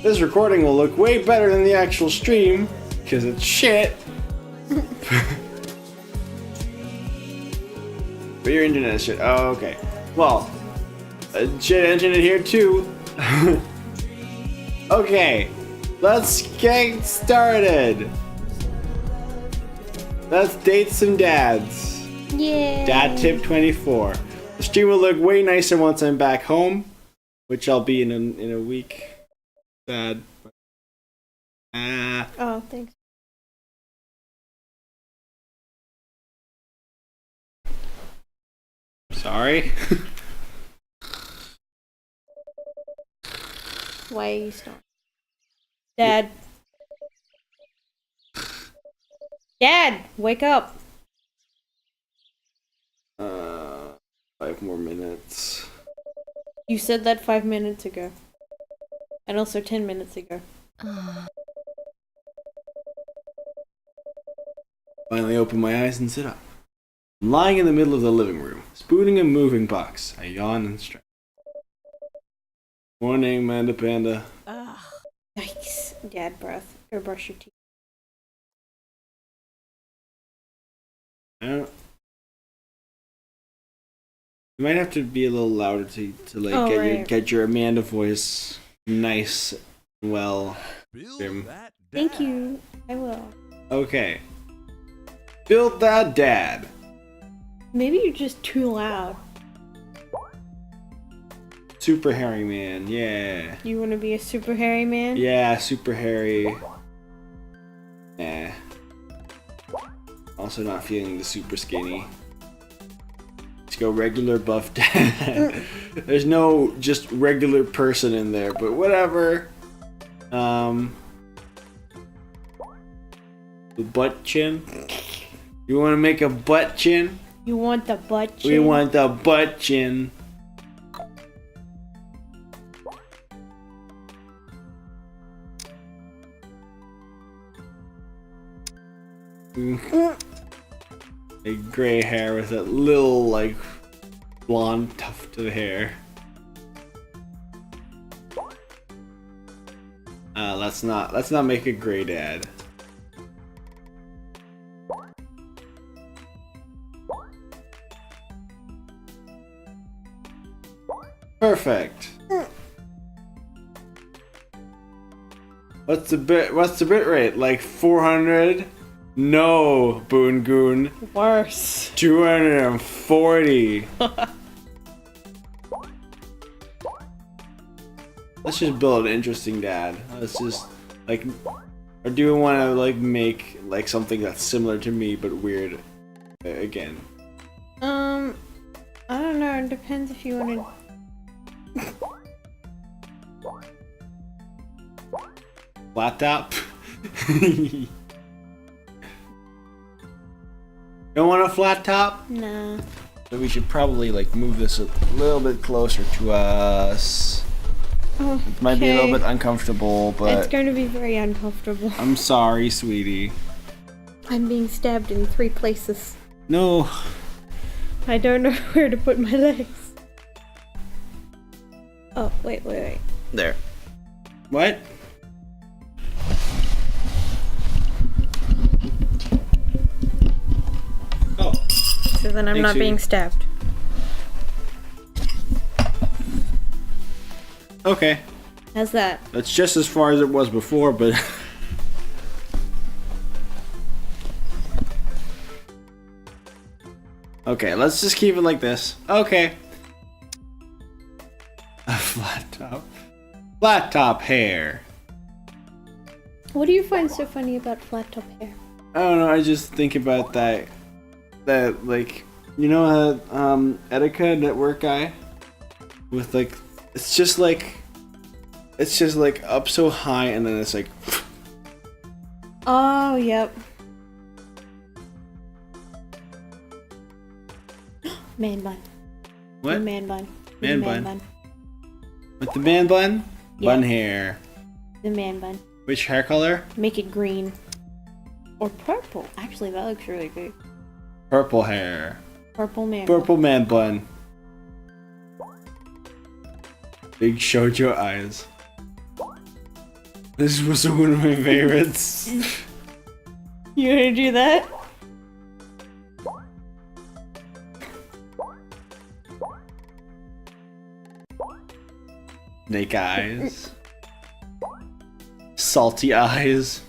This recording will look way better than the actual stream, because it's shit. But your internet is shit. Oh, okay. Well, shit internet here too. Okay, let's get started. Let's date some dads. Yeah. Dad tip 24. The stream will look way nicer once I'm back home, which I'll be in a week. Sad. Oh, thanks. Sorry. Why are you snoring? Dad. Dad, wake up. 5 more minutes. You said that 5 minutes ago. And also 10 minutes ago. Finally open my eyes and sit up. I'm lying in the middle of the living room, spooning a moving box. I yawn and stretch. Morning, Amanda Panda. Ugh. Yikes. Dad breath. Go brush your teeth. You might have to be a little louder to like get your Amanda voice nice and well. Thank you. I will. Okay. Build that dad. Maybe you're just too loud. Super hairy man, yeah. You want to be a super hairy man? Yeah, super hairy. Nah. Also not feeling the super skinny. Let's go regular buff dad. There's no just regular person in there, but whatever. The butt chin. You want to make a butt chin? You want the butt chin? We want the butt chin. A gray hair with that little like blonde tuft of hair. Let's not make a gray dad. Perfect. What's the bit rate? Like 400? No, Boon Goon. Worse. 240. Let's just build an interesting dad. Let's just like, or do we want to like make like something that's similar to me but weird again? I don't know. It depends if you want to. Flat top. Don't want a flat top? Nah. So we should probably like move this a little bit closer to us. Okay. It might be a little bit uncomfortable, but it's going to be very uncomfortable. I'm sorry, sweetie. I'm being stabbed in 3 places. No. I don't know where to put my legs. Oh, wait. There. What? Oh. So then I'm not being stabbed. Okay. How's that? That's just as far as it was before, but... Okay, let's just keep it like this. Okay. A flat top. Flat top hair. What do you find so funny about flat top hair? I don't know, I just think about that like, you know that Etika network guy? With like, it's just like up so high and then it's like... Oh, yep. Man bun. What? The man bun. Man bun. With the man bun? Yeah. Bun hair. The man bun. Which hair color? Make it green. Or purple. Actually, that looks really good. Purple hair. Purple man. Purple man bun. Big shoujo eyes. This was one of my favorites. You wanna do that? Snake eyes. Salty eyes.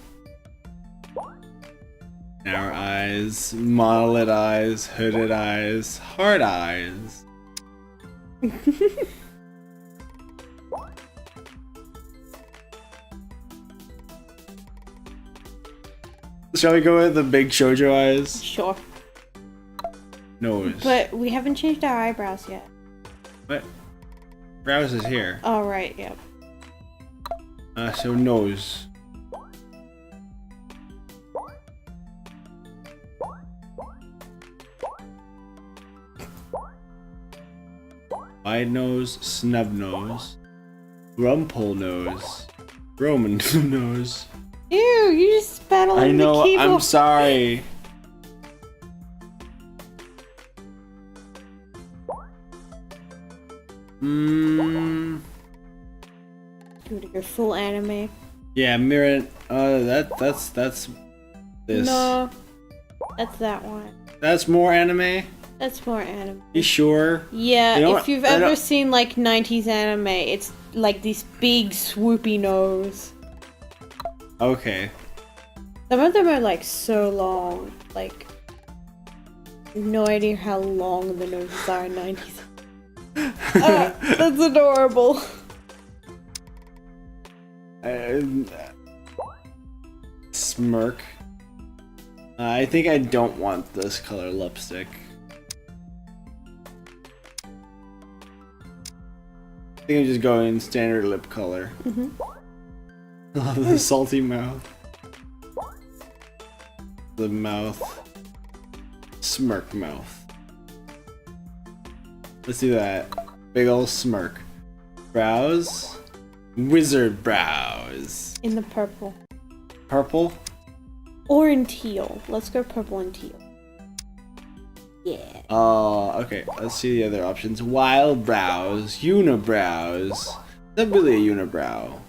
Narrow eyes. Monolith eyes. Hooded eyes. Hard eyes. Shall we go with the big shoujo eyes? Sure. Nose. But we haven't changed our eyebrows yet. What? Brows is here. Oh, right, yep. So nose. Wide nose, snub nose, rumple nose, Roman nose. Ew, you just spat all over I know, the keyboard. I'm sorry. You wanna go full anime? Yeah, mirror. That's this. No, that's that one. That's more anime. That's more anime. You sure? Yeah, You know if what? you've I ever don't- seen like 90s anime, it's like this big swoopy nose. Okay. Some of them are like so long, like no idea how long the noses are in 90s. That's adorable. Smirk. I think I don't want this color lipstick. I think I'm just going standard lip color. The salty mouth. The mouth. Smirk mouth. Let's do that. Big ol' smirk. Brows. Wizard brows. In the purple. Purple? Or in teal. Let's go purple and teal. Yeah. Okay, let's see the other options. Wild brows, unibrows. Is that really a unibrow?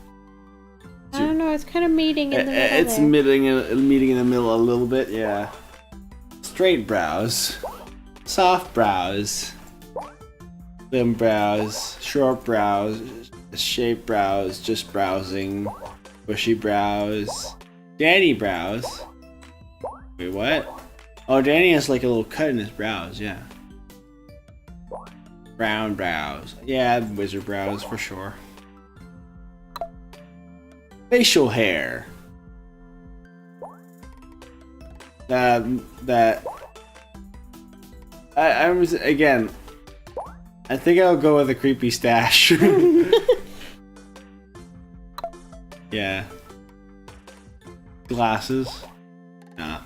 I don't know, it's kind of meeting in the middle It's there. meeting in the middle a little bit, yeah. Straight brows. Soft brows. Thin brows. Short brows. Shaped brows. Just browsing. Bushy brows. Danny brows. Wait, what? Oh, Danny has like a little cut in his brows, yeah. Brown brows. Yeah, wizard brows for sure. Facial hair. I was, again, I think I'll go with a creepy stash. Yeah. Glasses. Nah.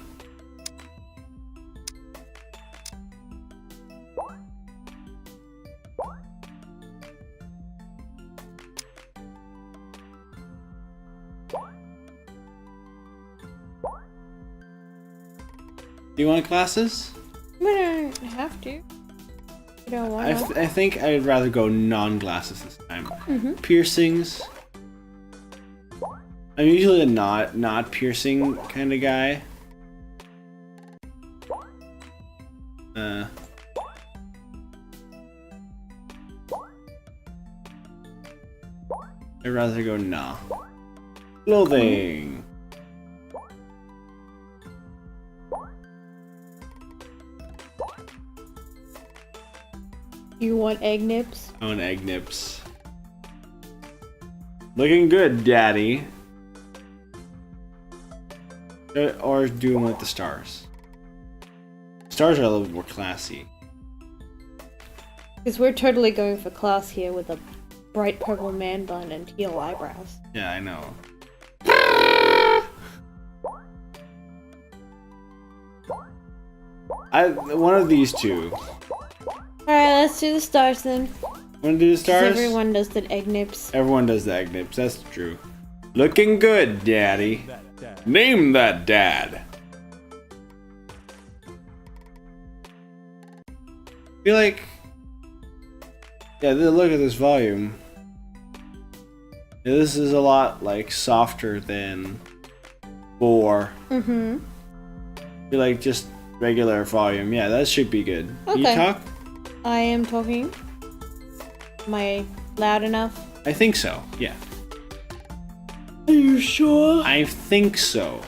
Do you want glasses? We don't have to. You don't want to. I think I'd rather go non-glasses this time. Mm-hmm. Piercings. I'm usually a not piercing kind of guy. I'd rather go nah. Clothing. You want egg nips? I want egg nips. Looking good, daddy. Or doing like the stars. Stars are a little bit more classy. Because we're totally going for class here with a bright purple man bun and teal eyebrows. Yeah, I know. One of these two. Alright, let's do the stars then. Want to do the 'Cause stars? everyone does the egg nips. Everyone does the egg nips, that's true. Looking good, daddy. Name that dad. I feel like... Yeah, look at this volume. This is a lot like softer than 4. Mm-hmm. You're like just regular volume. Yeah, that should be good. Can you Okay. talk? I am talking. Am I loud enough? I think so. Yeah. Are you sure? I think so.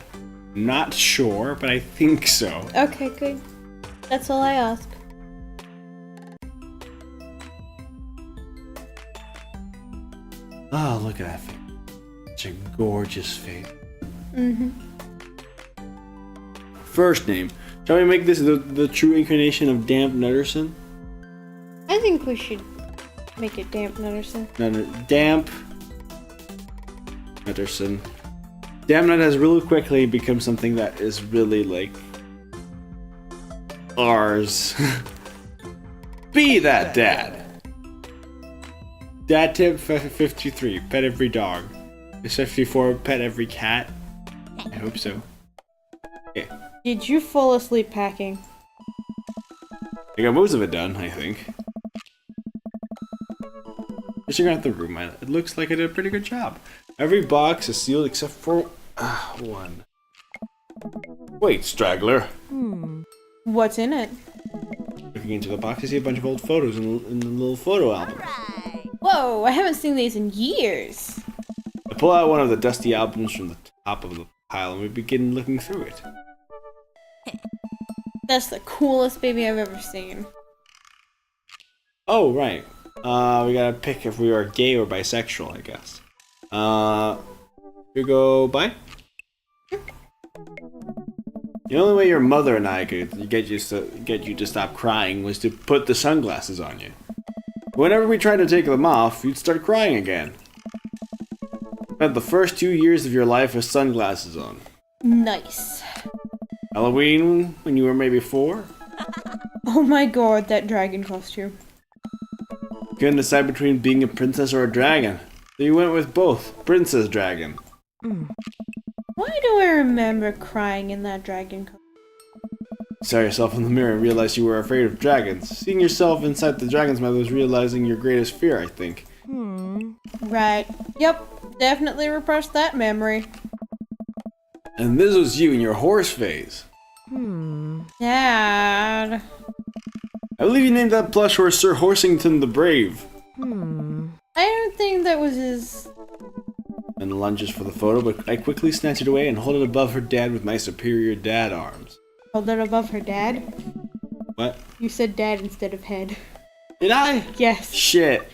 Not sure, but I think so. Okay, good. That's all I ask. Oh, look at that face. Such a gorgeous face. Mm-hmm. First name. Shall we make this the true incarnation of Damp Nutterson? I think we should make it Damp Nutterson. Damp Nutterson. Damn Nut has really quickly become something that is really like ours. Be that dad. Dad tip 53. Pet every dog. 54. Pet every cat. I hope so. Okay. Did you fall asleep packing? I got most of it done, I think. Fishing around the room, it looks like I did a pretty good job. Every box is sealed except for one. Wait, straggler. What's in it? Looking into the box, I see a bunch of old photos in the little photo album. Whoa, I haven't seen these in years. I pull out one of the dusty albums from the top of the pile and we begin looking through it. That's the coolest baby I've ever seen. Oh, right. We gotta pick if we are gay or bisexual, I guess. You go bi? The only way your mother and I could get you to stop crying was to put the sunglasses on you. Whenever we tried to take them off, you'd start crying again. Spent the first 2 years of your life with sunglasses on. Nice. Halloween, when you were maybe 4? Oh my god, that dragon costume. Couldn't decide between being a princess or a dragon. So you went with both. Princess Dragon. Why do I remember crying in that dragon costume? Saw yourself in the mirror and realized you were afraid of dragons. Seeing yourself inside the dragon's mouth was realizing your greatest fear, I think. Right. Yep, definitely repressed that memory. And this was you in your horse phase. Dad. I believe you named that plush horse Sir Horsington the Brave. I don't think that was his... And lunges for the photo, but I quickly snatch it away and hold it above her dad with my superior dad arms. Hold it above her dad? What? You said dad instead of head. Did I? Yes. Shit.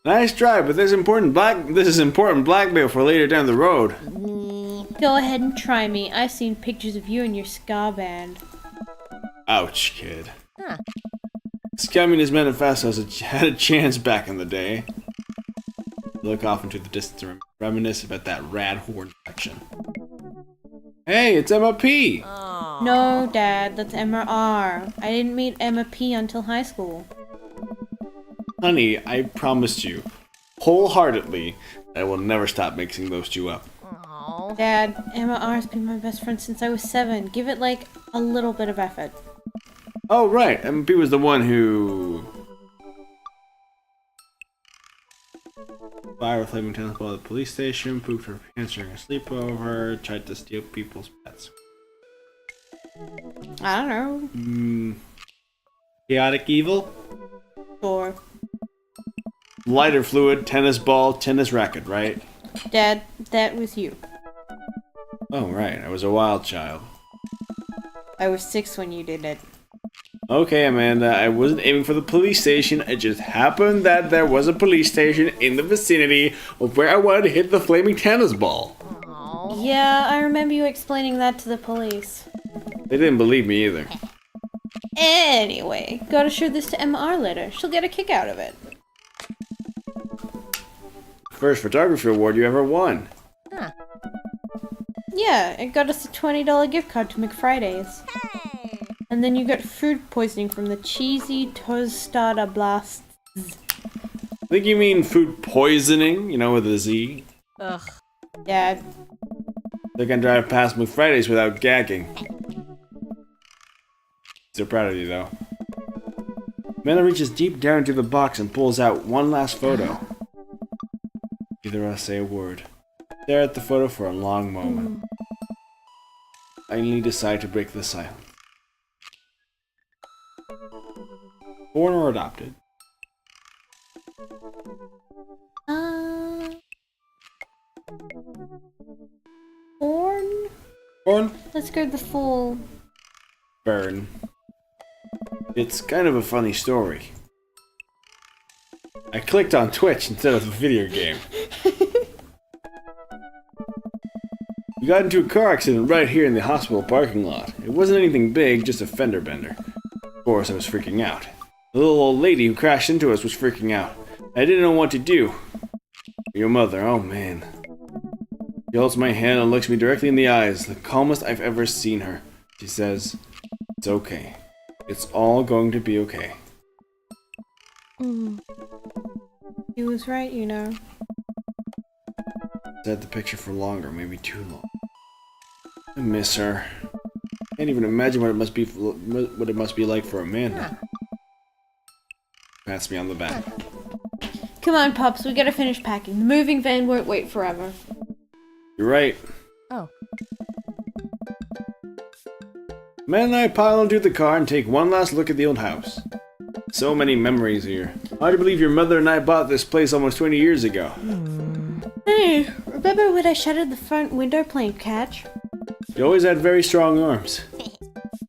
Nice try, but this is important blackmail for later down the road. Go ahead and try me. I've seen pictures of you and your ska band. Ouch, kid. This Communist Manifesto had a chance back in the day. Look off into the distance and reminisce about that rad horn section. Hey, it's Emma P! No, Dad, that's Emma R. I didn't meet Emma P until high school. Honey, I promised you, wholeheartedly, that I will never stop mixing those two up. Dad, Emma R's been my best friend since I was 7. Give it, like, a little bit of effort. Oh, right, Emma P was the one who... Fire with flaming tennis ball at the police station, pooped her pants during a sleepover, tried to steal people's pets. I don't know. Chaotic evil? Sure. Lighter fluid, tennis ball, tennis racket, right? Dad, that was you. Oh, right, I was a wild child. I was 6 when you did it. Okay, Amanda, I wasn't aiming for the police station. It just happened that there was a police station in the vicinity of where I wanted to hit the flaming tennis ball. Yeah, I remember you explaining that to the police. They didn't believe me either. Anyway, gotta show this to Emma R later. She'll get a kick out of it. First photography award you ever won. Yeah, it got us a $20 gift card to McFridays. And then you got food poisoning from the cheesy tostada blasts. I think you mean food poisoning, you know, with a Z. Ugh. Dad. They can drive past McFridays without gagging. Still proud of you, though. Amanda reaches deep down into the box and pulls out one last photo. Neither of us say a word. Stare at the photo for a long moment. I finally decide to break the silence. Born or adopted? Born? Born? Let's go the full. Burn. It's kind of a funny story. I clicked on Twitch instead of a video game. We got into a car accident right here in the hospital parking lot. It wasn't anything big, just a fender bender. Of course, I was freaking out. The little old lady who crashed into us was freaking out. I didn't know what to do. Your mother, oh man. She holds my hand and looks me directly in the eyes, the calmest I've ever seen her. She says, "It's okay. It's all going to be okay." He was right, you know. Had the picture for longer, maybe too long. I miss her. Can't even imagine what it must be like for Amanda. Pats me on the back. Come on, Pops, we gotta finish packing. The moving van won't wait forever. You're right. Oh. Amanda and I pile into the car and take one last look at the old house. So many memories here. Hard to believe your mother and I bought this place almost 20 years ago. Hey, remember when I shattered the front window playing catch? You always had very strong arms.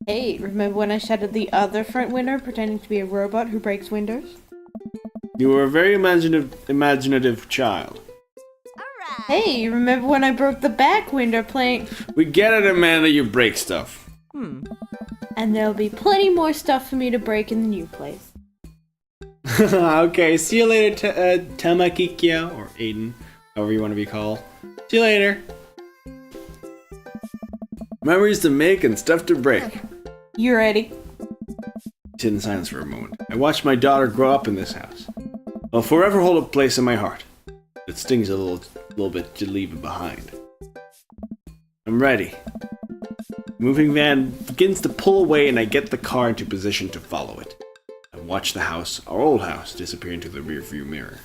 Hey, remember when I shattered the other front window pretending to be a robot who breaks windows? You were a very imaginative child. Hey, remember when I broke the back window playing... We get it, Amanda, you break stuff. And there'll be plenty more stuff for me to break in the new place. Okay, see you later, Tamakikyo, or Aiden, however you want to be called. See you later. Memories to make and stuff to break. You ready? Sit in silence for a moment. I watched my daughter grow up in this house. I'll forever hold a place in my heart. It stings a little bit to leave it behind. I'm ready. The moving van begins to pull away and I get the car into position to follow it. I watch the house, our old house, disappear into the rearview mirror.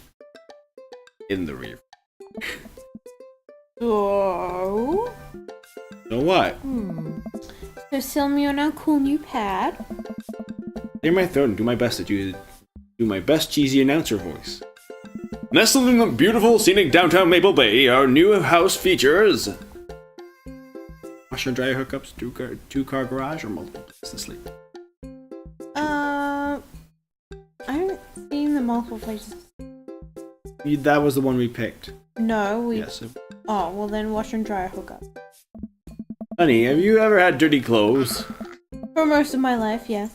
In the rear. So what? So sell me on our cool new pad. Clear my throat and do my best to do my best cheesy announcer voice. Nestled in the beautiful scenic downtown Maple Bay, our new house features washer and dryer hookups, two-car garage, or multiple places to sleep. I haven't seen the multiple places. That was the one we picked. No, we... Yes. Oh, well then washer and dryer hookup. Honey, have you ever had dirty clothes? For most of my life, yes.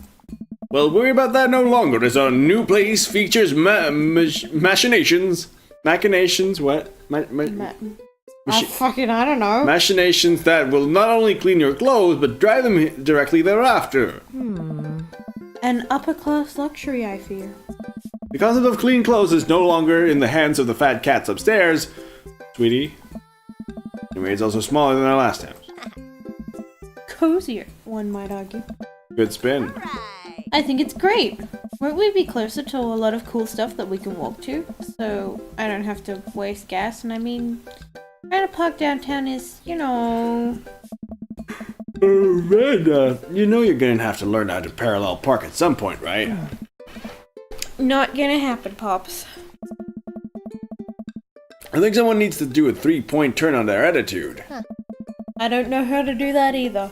Well, worry about that no longer, as our new place features machinations, what? I don't know. Machinations that will not only clean your clothes, but dry them directly thereafter. An upper-class luxury, I fear. The concept of clean clothes is no longer in the hands of the fat cats upstairs, sweetie. The maid's also smaller than our last house. Cozier, one might argue. Good spin. I think it's great. Won't we be closer to a lot of cool stuff that we can walk to? So I don't have to waste gas, and I mean, trying to park downtown is, you know... Amanda, you know you're gonna have to learn how to parallel park at some point, right? Not gonna happen, Pops. I think someone needs to do a 3-point turn on their attitude. I don't know how to do that either.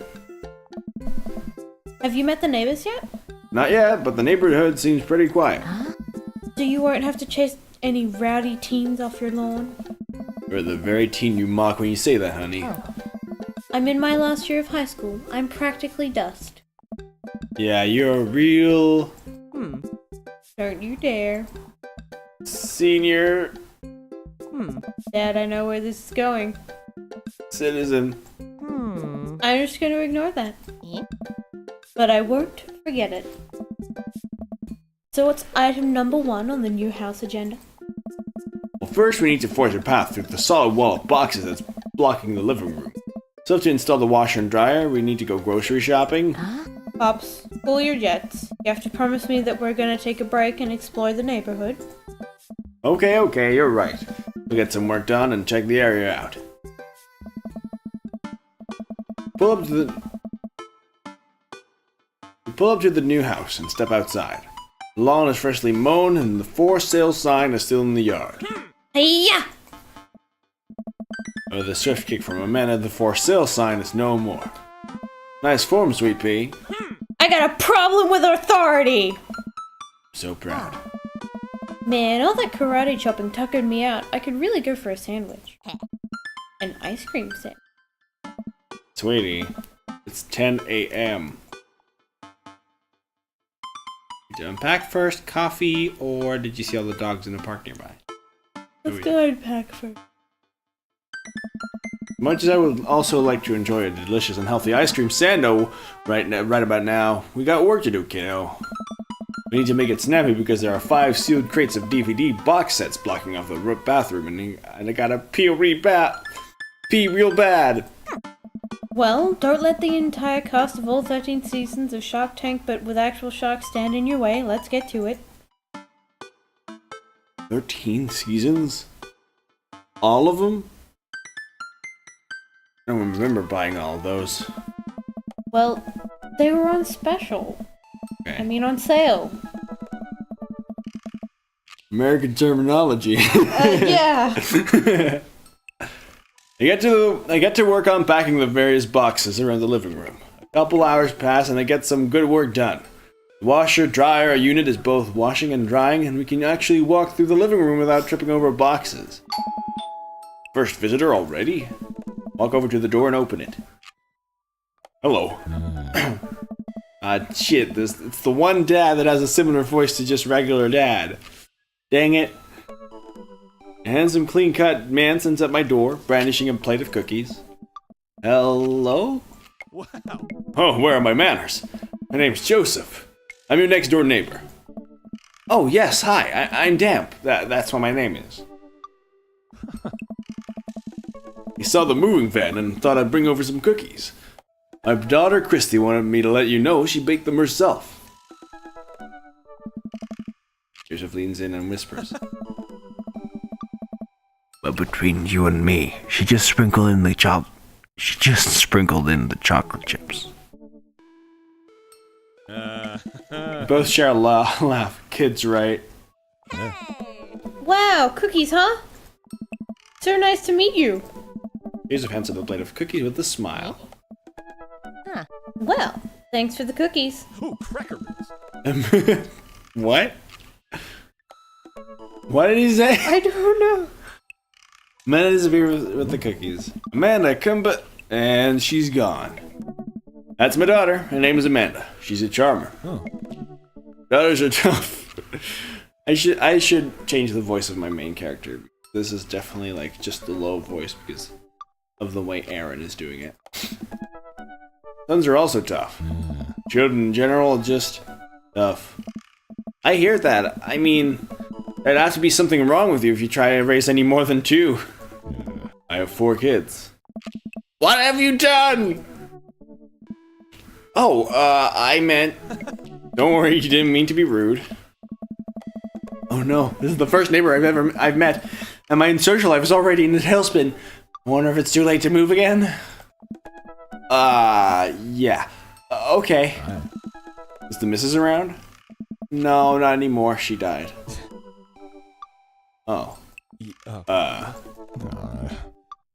Have you met the neighbors yet? Not yet, but the neighborhood seems pretty quiet. So you won't have to chase any rowdy teens off your lawn? You're the very teen you mock when you say that, honey. I'm in my last year of high school. I'm practically dust. Yeah, you're a real... Don't you dare. senior... Dad, I know where this is going. citizen. I'm just gonna ignore that. But I won't forget it. So what's item number 1 on the new house agenda? Well, first we need to force a path through the solid wall of boxes that's blocking the living room. So to install the washer and dryer, we need to go grocery shopping. Pops, cool your jets. You have to promise me that we're gonna take a break and explore the neighborhood. Okay, you're right. We'll get some work done and check the area out. Pull up to the new house and step outside. The lawn is freshly mown and the for sale sign is still in the yard. Hiya! With a swift kick from Amanda, the for sale sign is no more. Nice form, Sweet Pea. I got a problem with authority! So proud. Man, all that karate chopping tuckered me out. I could really go for a sandwich. An ice cream sandwich. Sweetie, it's 10 a.m. Did you unpack first, coffee, or did you see all the dogs in the park nearby? Let's go unpack first. Much as I would also like to enjoy a delicious and healthy ice cream sando right about now, we got work to do, kiddo. We need to make it snappy because there are 5 sealed crates of DVD box sets blocking off the bathroom, and I gotta pee real bad. Well, don't let the entire cast of all 13 seasons of Shark Tank but with actual sharks stand in your way. Let's get to it. 13 seasons? All of them? I don't remember buying all of those. Well, they were on special. Okay. I mean on sale. American terminology. Yeah. I get to work on packing the various boxes around the living room. A couple hours pass and I get some good work done. The washer dryer unit is both washing and drying, and we can actually walk through the living room without tripping over boxes. First visitor already? Walk over to the door and open it. Hello. Shit, it's the one dad that has a similar voice to just regular dad. Dang it. A handsome, clean-cut man stands at my door, brandishing a plate of cookies. Hello? Wow. Oh, where are my manners? My name's Joseph. I'm your next-door neighbor. Oh, yes, hi. I'm Damp. That's what my name is. He saw the moving van and thought I'd bring over some cookies. My daughter Christy wanted me to let you know she baked them herself. Joseph leans in and whispers. But between you and me, she just sprinkled in the chocolate chips. Both share a laugh. Kids, right? Wow, cookies, huh? So nice to meet you. Joseph hands up a plate of cookies with a smile. Well, thanks for the cookies. Ooh, crackers. What? What did he say? I don't know. Amanda disappears with the cookies. Amanda, come but... And she's gone. That's my daughter. Her name is Amanda. She's a charmer. Oh. Daughters are tough. I should change the voice of my main character. This is definitely like just the low voice because of the way Aaron is doing it. Sons are also tough. Children in general are just tough. I hear that. I mean, there'd have to be something wrong with you if you try to raise any more than 2. I have 4 kids. What have you done? Oh, I meant... Don't worry, you didn't mean to be rude. Oh no, this is the first neighbor I've met, and my social life is already in a tailspin. I wonder if it's too late to move again? Yeah. Okay. Is the missus around? No, not anymore. She died. Oh.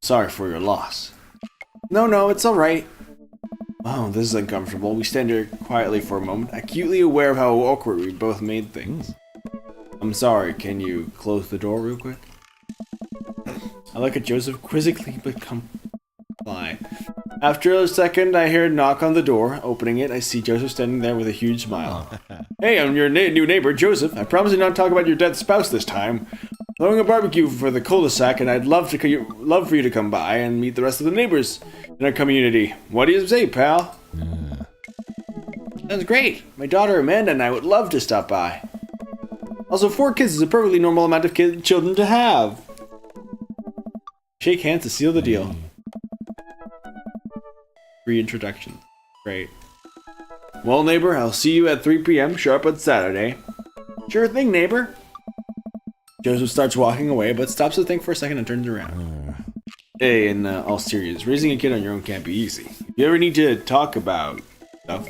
Sorry for your loss. No, it's alright. Oh, this is uncomfortable. We stand here quietly for a moment, acutely aware of how awkward we both made things. I'm sorry, can you close the door real quick? I look at Joseph quizzically but comply. After a second, I hear a knock on the door. Opening it, I see Joseph standing there with a huge smile. Hey, I'm your new neighbor, Joseph. I promise to not talk about your dead spouse this time. Throwing a barbecue for the cul-de-sac, and I'd love for you to come by and meet the rest of the neighbors in our community. What do you say, pal? That's great. My daughter Amanda and I would love to stop by. Also, 4 kids is a perfectly normal amount of children to have. Shake hands to seal the deal. Reintroduction. Great. Well, neighbor, I'll see you at 3 p.m. sharp on Saturday. Sure thing, neighbor. Joseph starts walking away, but stops to think for a second and turns around. Hey, in all seriousness, raising a kid on your own can't be easy. If you ever need to talk about stuff,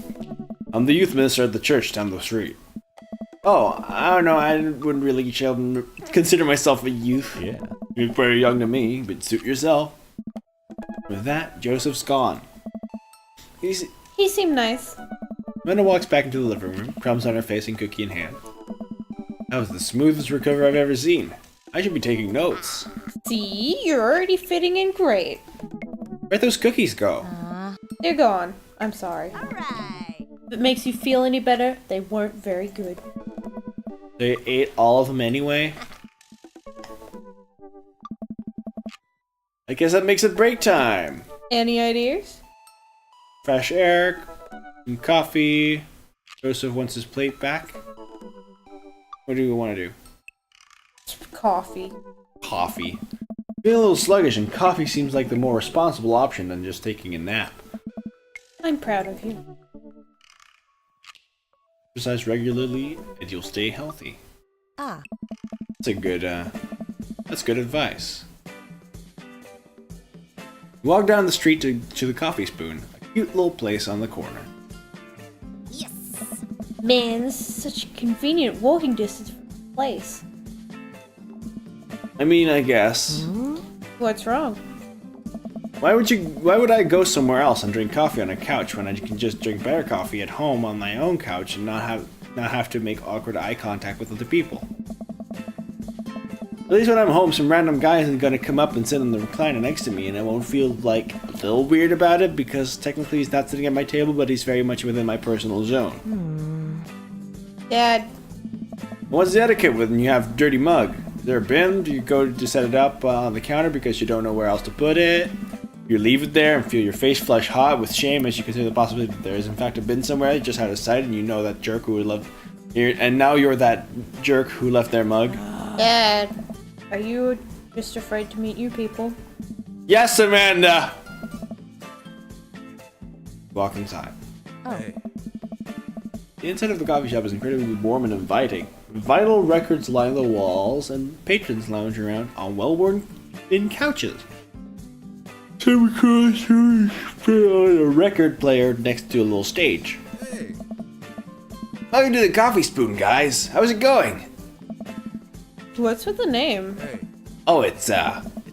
I'm the youth minister at the church down the street. Oh, I don't know, I wouldn't really consider myself a youth. Yeah. You're very young to me, but suit yourself. With that, Joseph's gone. He seemed nice. Amanda walks back into the living room, crumbs on her face and cookie in hand. That was the smoothest recovery I've ever seen. I should be taking notes. See, you're already fitting in great. Where'd those cookies go? They're gone. I'm sorry. Alright. If it makes you feel any better, they weren't very good. They ate all of them anyway? I guess that makes it break time. Any ideas? Fresh air, some coffee. Joseph wants his plate back. What do you want to do? Coffee. Coffee. Feeling a little sluggish, and coffee seems like the more responsible option than just taking a nap. I'm proud of you. Exercise regularly, and you'll stay healthy. Ah. That's good advice. You walk down the street to the Coffee Spoon, a cute little place on the corner. Yes. Man, this is such a convenient walking distance from the place. I mean, I guess. What's wrong? Why would I go somewhere else and drink coffee on a couch when I can just drink better coffee at home on my own couch and not have to make awkward eye contact with other people? At least when I'm home, some random guy isn't gonna come up and sit on the recliner next to me, and I won't feel like a little weird about it because technically he's not sitting at my table, but he's very much within my personal zone. Dad, What's the etiquette when you have a dirty mug? Is there a bin? Do you go to set it up on the counter because you don't know where else to put it? You leave it there and feel your face flush hot with shame as you consider the possibility that there is in fact a bin somewhere just out of sight, and you know that jerk who would love. And now you're that jerk who left their mug. Dad, are you just afraid to meet new people? Yes, Amanda. Walk inside. Oh. The inside of the coffee shop is incredibly warm and inviting. Vinyl records line the walls, and patrons lounge around on well-worn thin couches. Some across a record player next to a little stage. Hey. Welcome to the Coffee Spoon, guys. How's it going? What's with the name? Hey. Oh, it's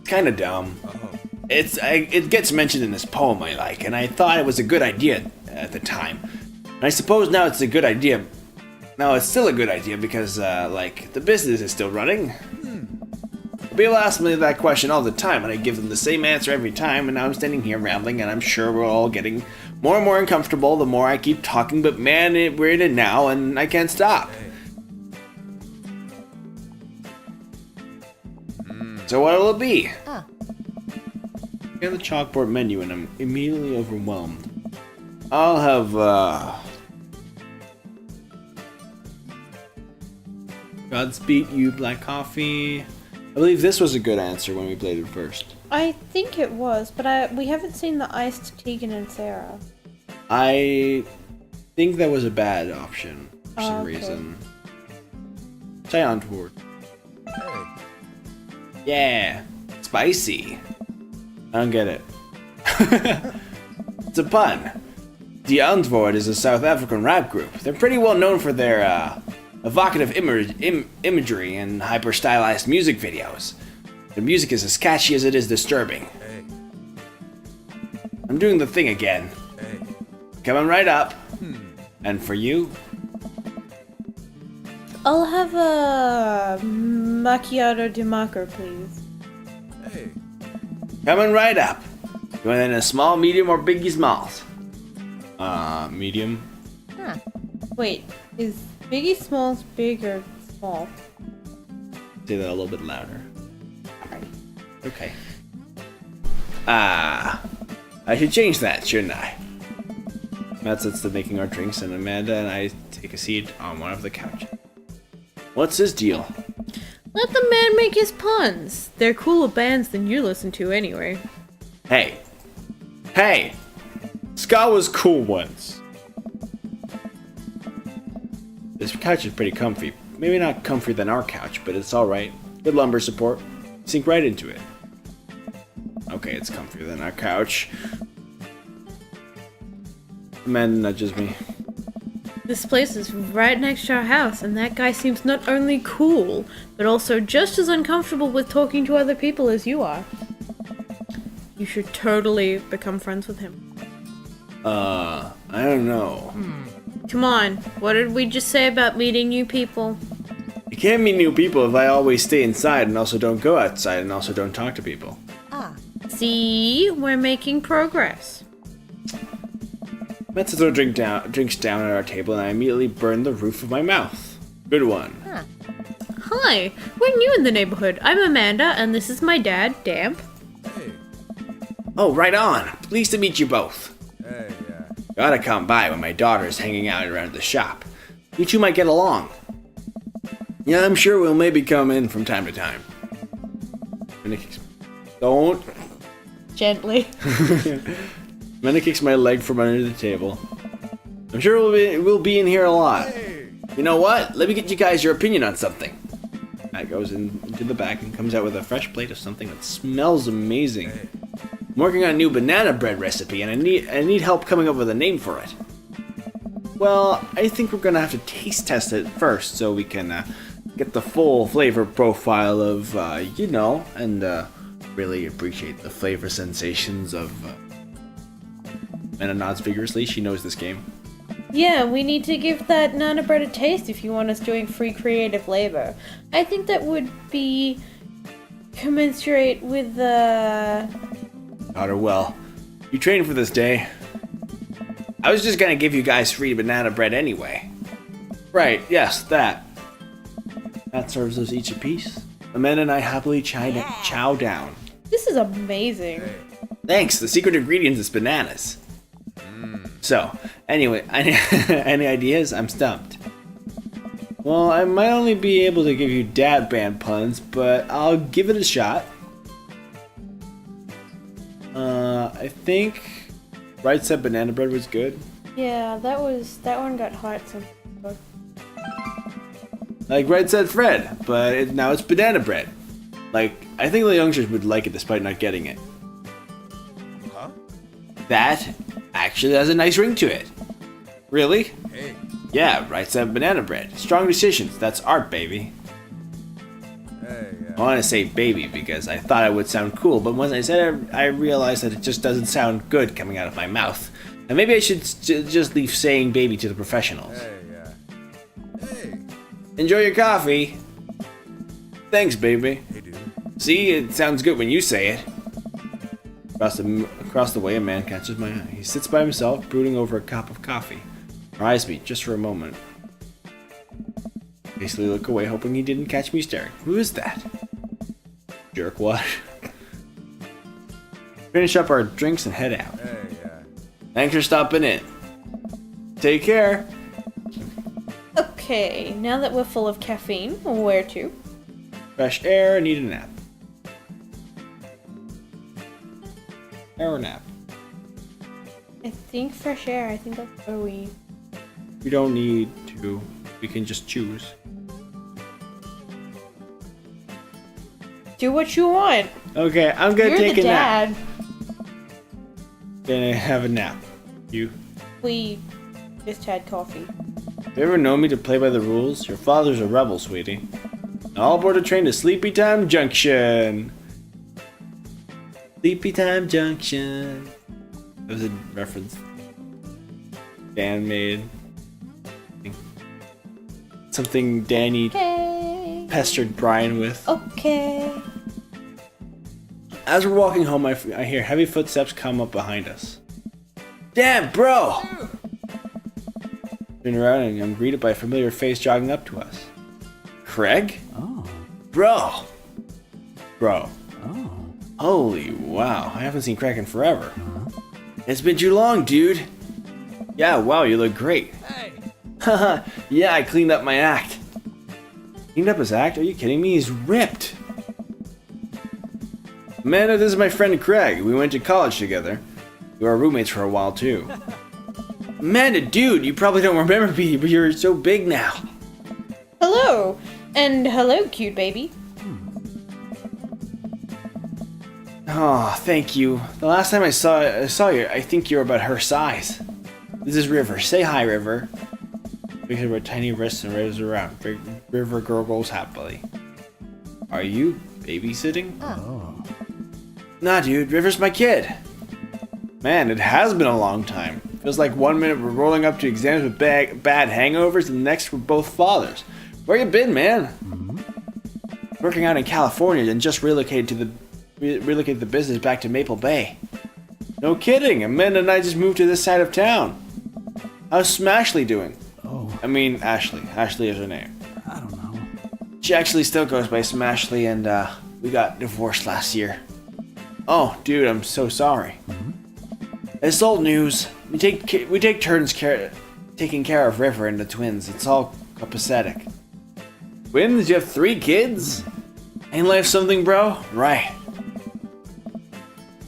kind of dumb. Oh. It gets mentioned in this poem I like, and I thought it was a good idea at the time. And I suppose now it's a good idea. Now it's still a good idea because, the business is still running. People ask me that question all the time, and I give them the same answer every time, and now I'm standing here rambling, and I'm sure we're all getting more and more uncomfortable the more I keep talking, but man, we're in it now, and I can't stop. So what'll it be? Ah. I get the chalkboard menu, and I'm immediately overwhelmed. I'll have, Godspeed You Black Coffee. I believe this was a good answer when we played it first. I think it was, but we haven't seen the iced Tegan and Sarah. I think that was a bad option for some Okay. reason. Try on toward. Hey. Yeah, spicy. I don't get it. It's a pun. The Antwoord is a South African rap group. They're pretty well known for their evocative imagery and hyper-stylized music videos. Their music is as catchy as it is disturbing. Hey. I'm doing the thing again. Hey. Coming right up. And for you, I'll have a macchiato de maca, please. Hey. coming right up. You want it in a small, medium, or biggie smalls? Medium. Huh. Wait, is Biggie Smalls big or small? Say that a little bit louder. Sorry. Okay. I should change that, shouldn't I? Matt sits to making our drinks, and Amanda and I take a seat on one of the couches. What's his deal? Let the man make his puns. They're cooler bands than you listen to anyway. Hey! Ska was cool once. This couch is pretty comfy. Maybe not comfier than our couch, but it's alright. Good lumbar support. Sink right into it. Okay, it's comfier than our couch. Amanda nudges me. This place is right next to our house, and that guy seems not only cool, but also just as uncomfortable with talking to other people as you are. You should totally become friends with him. I don't know. Come on, what did we just say about meeting new people? You can't meet new people if I always stay inside and also don't go outside and also don't talk to people. Ah. See, we're making progress. Let's throw drinks down at our table, and I immediately burn the roof of my mouth. Good one. Huh. Hi, we're new in the neighborhood. I'm Amanda, and this is my dad, Damp. Hey. Oh, right on. Pleased to meet you both. Hey, yeah. Gotta come by when my daughter's hanging out around the shop. You two might get along. Yeah, I'm sure we'll maybe come in from time to time. Don't. Gently. Amanda kicks my leg from under the table. I'm sure we'll be in here a lot. Hey. You know what? Let me get you guys your opinion on something. Matt goes into the back and comes out with a fresh plate of something that smells amazing. Hey. I'm working on a new banana bread recipe, and I need help coming up with a name for it. Well, I think we're gonna have to taste test it first, so we can get the full flavor profile of, and really appreciate the flavor sensations of. Anna nods vigorously. She knows this game. Yeah, we need to give that nana bread a taste if you want us doing free creative labor. I think that would be commensurate with the... Daughter, well, you trained for this day. I was just gonna give you guys free banana bread anyway. Right, yes, that. That serves us each a piece. Amanda and I happily chow down. This is amazing. Hey. Thanks, the secret ingredient is bananas. So, anyway, any ideas? I'm stumped. Well, I might only be able to give you dad band puns, but I'll give it a shot. I think Right Said Banana Bread was good. Yeah, that one got hearts. Like Right Said Fred, but now it's banana bread. Like, I think the youngsters would like it despite not getting it. Huh? That actually has a nice ring to it. Really? Hey. Yeah, Right Said Banana Bread. Strong decisions, that's art, baby. Hey, I yeah. want to say baby because I thought it would sound cool, but once I said it, I realized that it just doesn't sound good coming out of my mouth. And maybe I should just leave saying baby to the professionals. Hey, yeah. Hey. Enjoy your coffee. Thanks, baby. Hey, dude. See, it sounds good when you say it. Across the way, a man catches my eye. He sits by himself, brooding over a cup of coffee. Eyes me just for a moment. Hastily look away, hoping he didn't catch me staring. Who is that? Jerkwad. Finish up our drinks and head out. Hey, yeah. Thanks for stopping in. Take care. Okay, now that we're full of caffeine, where to? Fresh air, need a nap. Air or nap? I think fresh air. I think that's where we... We don't need to. We can just choose. Do what you want. Okay, I'm gonna You're take the a nap. dad. Gonna have a nap. You? We just had coffee. You ever known me to play by the rules? Your father's a rebel, sweetie. All aboard a train to Sleepy Time Junction. Sleepy Time Junction. That was a reference Dan made. Something Danny Okay. pestered Brian with. Okay. As we're walking home, I hear heavy footsteps come up behind us. Damn, bro! Turn around and I'm greeted by a familiar face jogging up to us. Craig? Oh. Bro! Bro. Oh. Holy wow, I haven't seen Craig in forever. Huh? It's been too long, dude. Yeah, wow, you look great. Hey. Haha, yeah, I cleaned up my act. Cleaned up his act? Are you kidding me? He's ripped. Amanda, this is my friend Craig. We went to college together. We were roommates for a while, too. Amanda, dude, you probably don't remember me, but you're so big now. Hello. And hello, cute baby. Oh, thank you. The last time I saw you, I think you were about her size. This is River. Say hi, River. Because of her tiny wrists and raves around. Big River gurgles happily. Are you babysitting? Oh. Nah, dude. River's my kid. Man, it has been a long time. Feels like 1 minute we're rolling up to exams with bad hangovers, and the next we're both fathers. Where you been, man? Working out in California and just relocated the business back to Maple Bay. No kidding. Amanda and I just moved to this side of town. How's Smashley doing? Oh. I mean, Ashley. Ashley is her name. I don't know. She actually still goes by Smashley, and we got divorced last year. Oh, dude, I'm so sorry. It's old news. We take turns taking care of River and the twins. It's all pathetic. Twins? You have 3 kids? Ain't life something, bro? Right.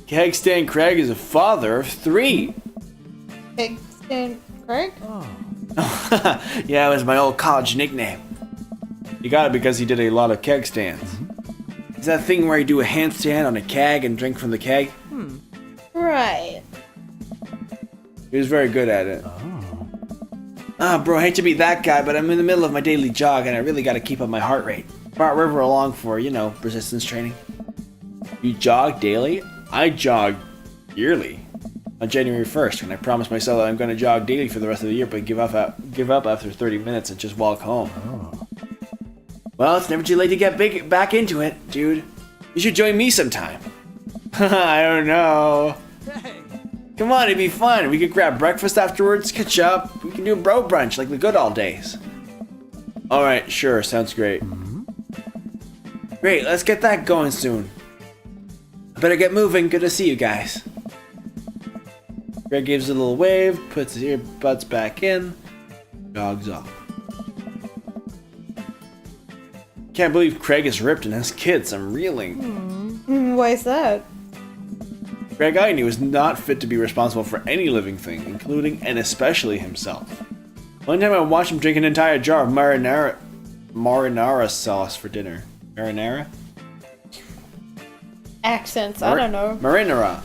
Keg Stand Craig is a father of 3. Big Stan Craig? Yeah, it was my old college nickname. You got it because he did a lot of keg stands. Is that thing where you do a handstand on a keg and drink from the keg? Right. He was very good at it. Bro, I hate to be that guy, but I'm in the middle of my daily jog and I really gotta keep up my heart rate. Brought River along for, resistance training. You jog daily? I jog yearly. On January 1st, and I promised myself that I'm gonna jog daily for the rest of the year, but give up after 30 minutes and just walk home. Well, it's never too late to get back into it, dude. You should join me sometime. I don't know. Come on, it'd be fun. We could grab breakfast afterwards, catch up. We can do a bro brunch like the good old days. Alright, sure, sounds great. Great, let's get that going soon. I better get moving. Good to see you guys. Greg gives a little wave, puts his earbuds back in, jogs off. Can't believe Craig is ripped and has kids. I'm reeling. Why is that? Greg I knew was not fit to be responsible for any living thing, including and especially himself. One time I watched him drink an entire jar of marinara sauce for dinner. Marinara? Accents, I don't know. Marinara.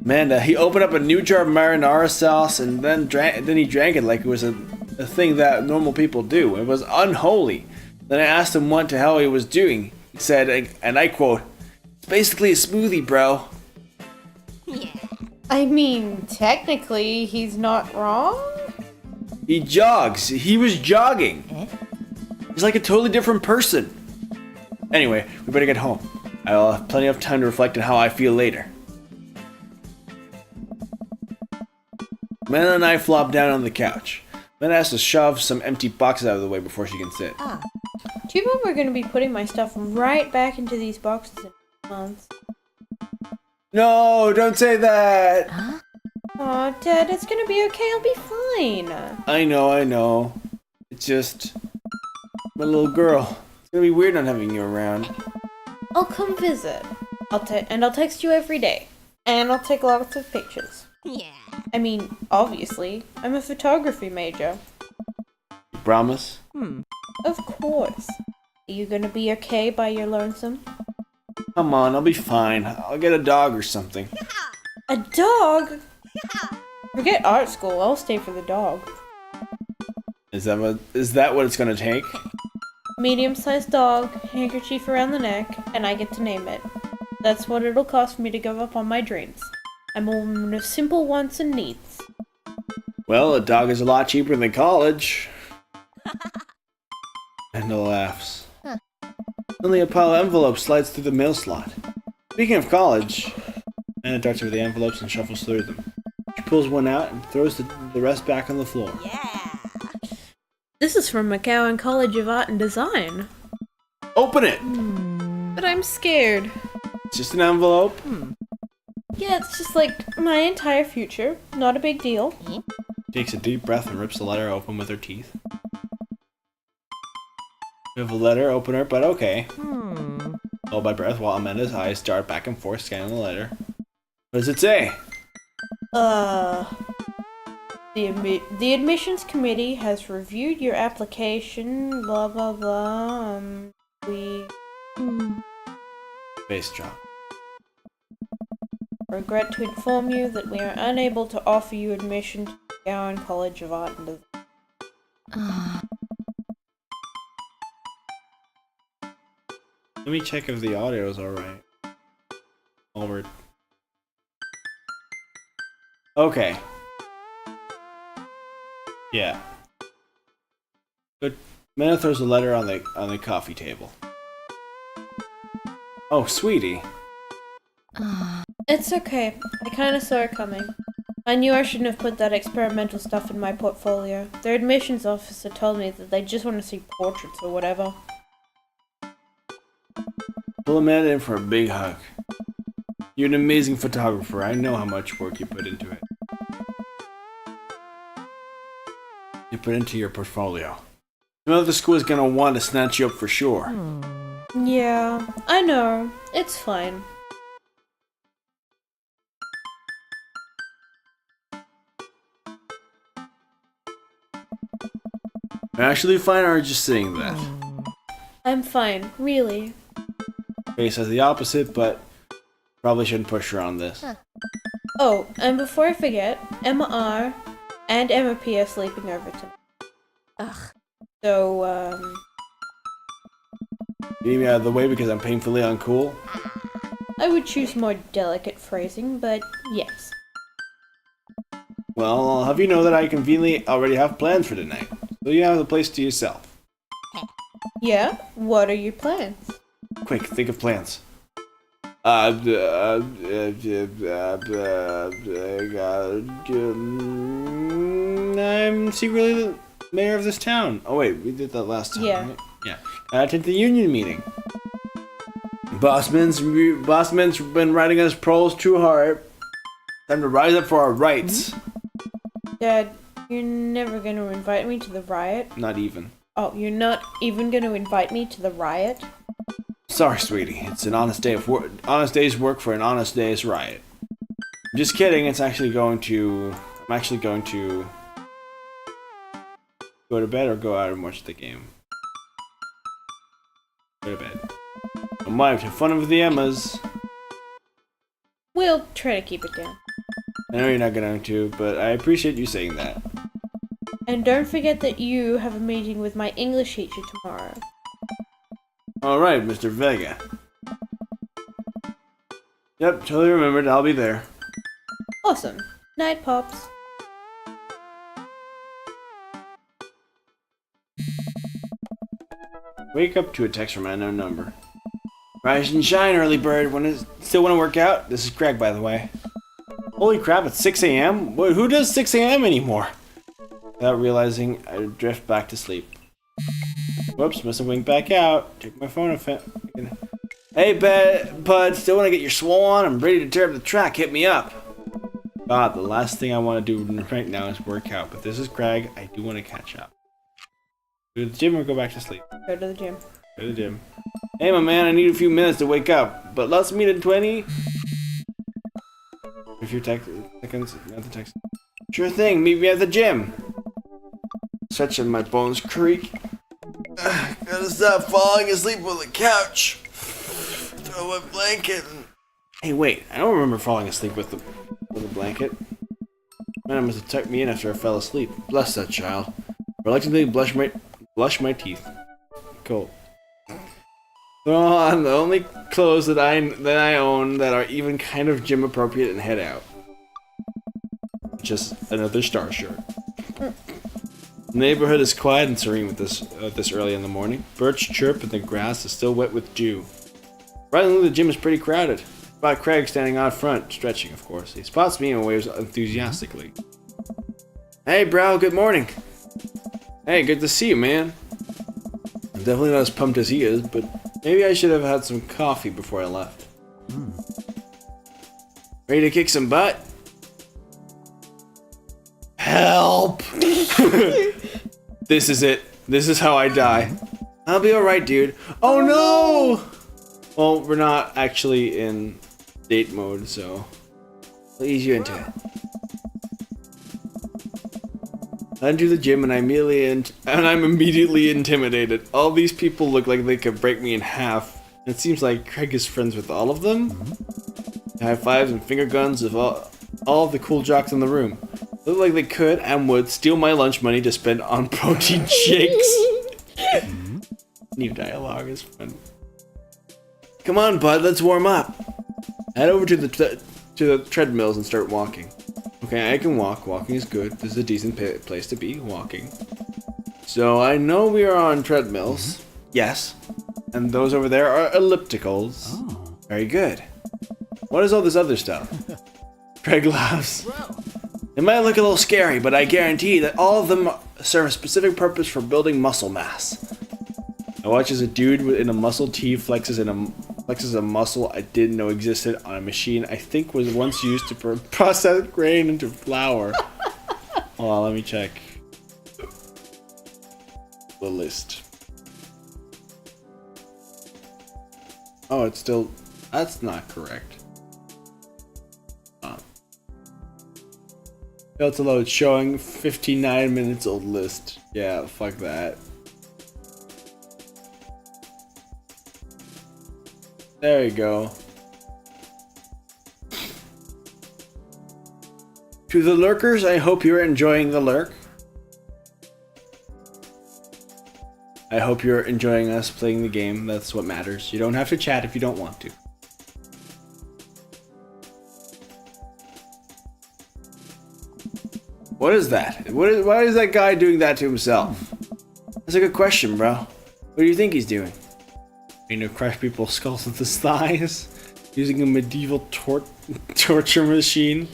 Amanda, he opened up a new jar of marinara sauce and then he drank it like it was a thing that normal people do. It was unholy. Then I asked him what the hell he was doing. He said, and I quote, "It's basically a smoothie, bro." I mean, technically, he's not wrong. He jogs. He was jogging. He's like a totally different person. Anyway, we better get home. I'll have plenty of time to reflect on how I feel later. Amanda and I flop down on the couch. Amanda has to shove some empty boxes out of the way before she can sit. Too bad we're going to be putting my stuff right back into these boxes in months. No, don't say that! Aw, Dad, it's going to be okay. I'll be fine. I know. It's just... my little girl. It's gonna be weird not having you around. I'll come visit. I'll text you every day. And I'll take lots of pictures. I mean, obviously, I'm a photography major. You promise? Of course. Are you gonna be okay by your lonesome? Come on, I'll be fine. I'll get a dog or something. A dog? Forget art school, I'll stay for the dog. Is that what it's gonna take? Medium-sized dog, handkerchief around the neck, and I get to name it. That's what it'll cost me to give up on my dreams. I'm a woman of simple wants and needs. Well, a dog is a lot cheaper than college. Amanda laughs. Suddenly a pile of envelopes slides through the mail slot. Speaking of college, Amanda darts over the envelopes and shuffles through them. She pulls one out and throws the rest back on the floor. This is from McGowan College of Art and Design. Open it! But I'm scared. It's just an envelope. Yeah, it's just like my entire future. Not a big deal. Takes a deep breath and rips the letter open with her teeth. We have a letter opener, but okay. Hold by breath while Amanda's eyes dart back and forth scanning the letter. What does it say? The admissions committee has reviewed your application, blah blah blah, Space drop. Regret to inform you that we are unable to offer you admission to the Gowan College of Art and Design. Let me check if the audio is alright. Onward. Okay. Yeah. Good. Mena throws a letter on the coffee table. Oh, sweetie. It's okay. I kinda saw it coming. I knew I shouldn't have put that experimental stuff in my portfolio. Their admissions officer told me that they just want to see portraits or whatever. Pull Amanda in for a big hug. You're an amazing photographer. I know how much work you put into it. You put into your portfolio. You know the school is gonna want to snatch you up for sure. Yeah, I know. It's fine. You're actually fine, or are you just saying that? I'm fine, really. Faye says the opposite, but probably shouldn't push her on this. Oh, and before I forget, Emma R. and Emma P. are sleeping over tonight. Ugh. So, You need me out of the way because I'm painfully uncool? I would choose more delicate phrasing, but yes. Well, I'll have you know that I conveniently already have plans for tonight, so you have the place to yourself. Yeah? What are your plans? Quick, think of plans. I'm secretly the mayor of this town. Oh wait, we did that last time, Yeah. right? Yeah. I attended the union meeting. Bossman's been riding us proles too hard. Time to rise up for our rights. Dad, you're never gonna invite me to the riot? Not even. Oh, you're not even gonna invite me to the riot? Sorry, sweetie. It's an honest day of work. Honest day's work for an honest day's riot. I'm just kidding. I'm actually going to go to bed or go out and watch the game. Go to bed. I'm wife. Have fun with the Emmas. We'll try to keep it down. I know you're not going to, but I appreciate you saying that. And don't forget that you have a meeting with my English teacher tomorrow. Alright, Mr. Vega. Yep, totally remembered. I'll be there. Awesome. Night, Pops. Wake up to a text from an unknown number. Rise and shine, early bird. Still want to work out? This is Craig, by the way. Holy crap, it's 6 a.m.? Who does 6 a.m. anymore? Without realizing, I drift back to sleep. Whoops, must have winked back out. Take my phone off it. Hey, bud, still want to get your swole on? I'm ready to tear up the track. Hit me up. God, the last thing I want to do right now is work out. But this is Craig. I do want to catch up. Go to the gym or go back to sleep? Go to the gym. Go to the gym. Hey, my man, I need a few minutes to wake up. But let's meet in 20. A few seconds. Another text. Sure thing. Meet me at the gym. Stretching my bones creak. Gotta stop falling asleep on the couch. Throw my blanket. Hey, wait! I don't remember falling asleep with a blanket. Man, must have tucked me in after I fell asleep. Bless that child. Reluctantly blush my teeth. Cool. Throw on the only clothes that I own that are even kind of gym appropriate and head out. Just another star shirt. The neighborhood is quiet and serene with this early in the morning. Birds chirp and the grass is still wet with dew. Surprisingly, the gym is pretty crowded. I spot Craig standing out front, stretching, of course. He spots me and waves enthusiastically. Hey, bro, good morning. Hey, good to see you, man. I'm definitely not as pumped as he is, but maybe I should have had some coffee before I left. Ready to kick some butt? Help! This is it. This is how I die. I'll be alright, dude. Oh no! Well, we're not actually in date mode, so I'll ease you into it. I enter the gym and I'm immediately intimidated. All these people look like they could break me in half. It seems like Craig is friends with all of them. High fives and finger guns of all of the cool jocks in the room. Look like they could and would steal my lunch money to spend on protein shakes. New dialogue is fun. Come on, bud, let's warm up. Head over to the treadmills and start walking. Okay, I can walk. Walking is good. This is a decent place to be, walking. So I know we are on treadmills. Yes. And those over there are ellipticals. Oh. Very good. What is all this other stuff? Craig laughs. It might look a little scary, but I guarantee that all of them serve a specific purpose for building muscle mass. I watch as a dude in a muscle tee flexes a muscle I didn't know existed on a machine I think was once used to process grain into flour. Hold on, let me check the list. Oh, it's still... That's not correct. Failed to load, showing 59 minutes old list. Yeah, fuck that. There you go. To the lurkers, I hope you're enjoying the lurk. I hope you're enjoying us playing the game. That's what matters. You don't have to chat if you don't want to. What is that? Why is that guy doing that to himself? That's a good question, bro. What do you think he's doing? You know, crush people's skulls with his thighs? Using a medieval torture machine?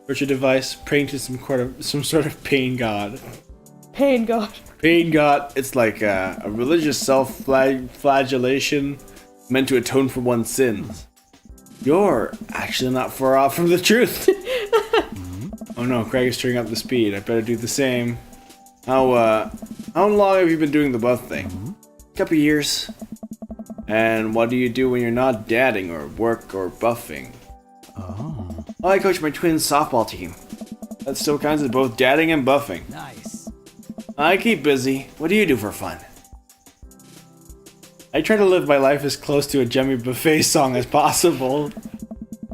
Torture device? Praying to some sort of pain god. Pain god. Pain god, it's like a religious self-flagellation meant to atone for one's sins. You're actually not far off from the truth. Oh no, Craig is turning up the speed. I better do the same. How long have you been doing the buff thing? A couple years. And what do you do when you're not dadding or work or buffing? Oh. Well, I coach my twins softball team. That still counts as both dadding and buffing. Nice. I keep busy. What do you do for fun? I try to live my life as close to a Jemmy Buffet song as possible.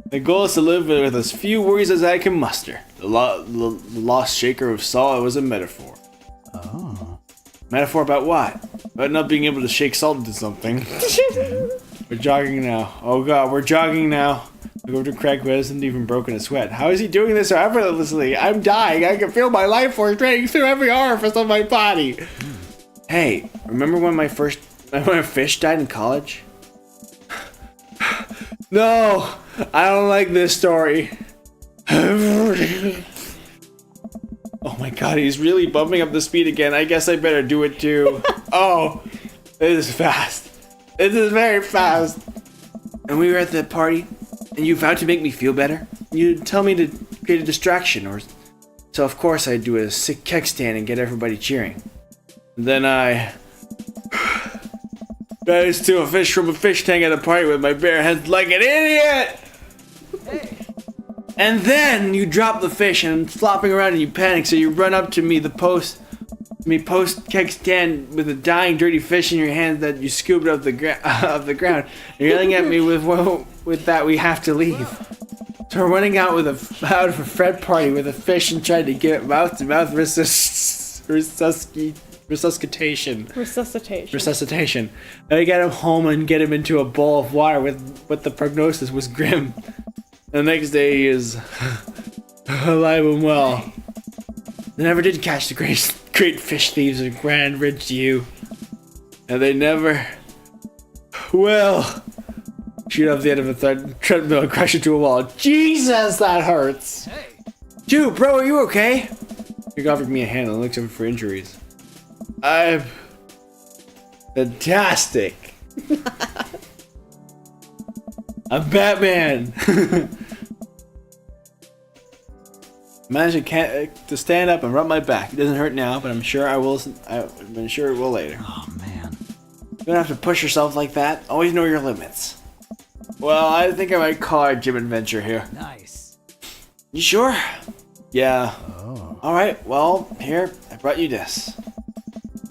The goal is to live with as few worries as I can muster. The lost shaker of salt was a metaphor. Oh. Metaphor about what? About not being able to shake salt into something. We're jogging now. Oh god, we're jogging now. I go to Craig, who hasn't even broken a sweat. How is he doing this so effortlessly? I'm dying. I can feel my life force draining through every orifice of my body. Hey, remember when my fish died in college? No, I don't like this story. Oh my god, he's really bumping up the speed again. I guess I better do it too. Oh, it is fast. It is very fast. And we were at the party, and you vowed to make me feel better. You tell me to create a distraction, so of course I do a sick keg stand and get everybody cheering. And then I steal a fish from a fish tank at a party with my bare hands like an idiot. And then you drop the fish and I'm flopping around and you panic, so you run up to me post keg stand with a dying dirty fish in your hand that you scooped up the ground. You're yelling at me with that we have to leave. So we're running out out of a Fred party with a fish and trying to get mouth-to-mouth resuscitation. And I get him home and get him into a bowl of water with the prognosis was grim. The next day he is alive and well. They never did catch the great fish thieves of Grand Ridge U. And they never will shoot off the end of a treadmill and crash into a wall. Jesus, that hurts! Hey. Dude, bro, are you okay? He offers me a hand and looks over for injuries. I'm fantastic. I'm Batman. Managed to stand up and rub my back. It doesn't hurt now, but I'm sure I will. I'm sure it will later. Oh man. You don't have to push yourself like that. Always know your limits. Well, I think I might call our gym adventure here. Nice. You sure? Yeah. Oh. All right. Well, here I brought you this.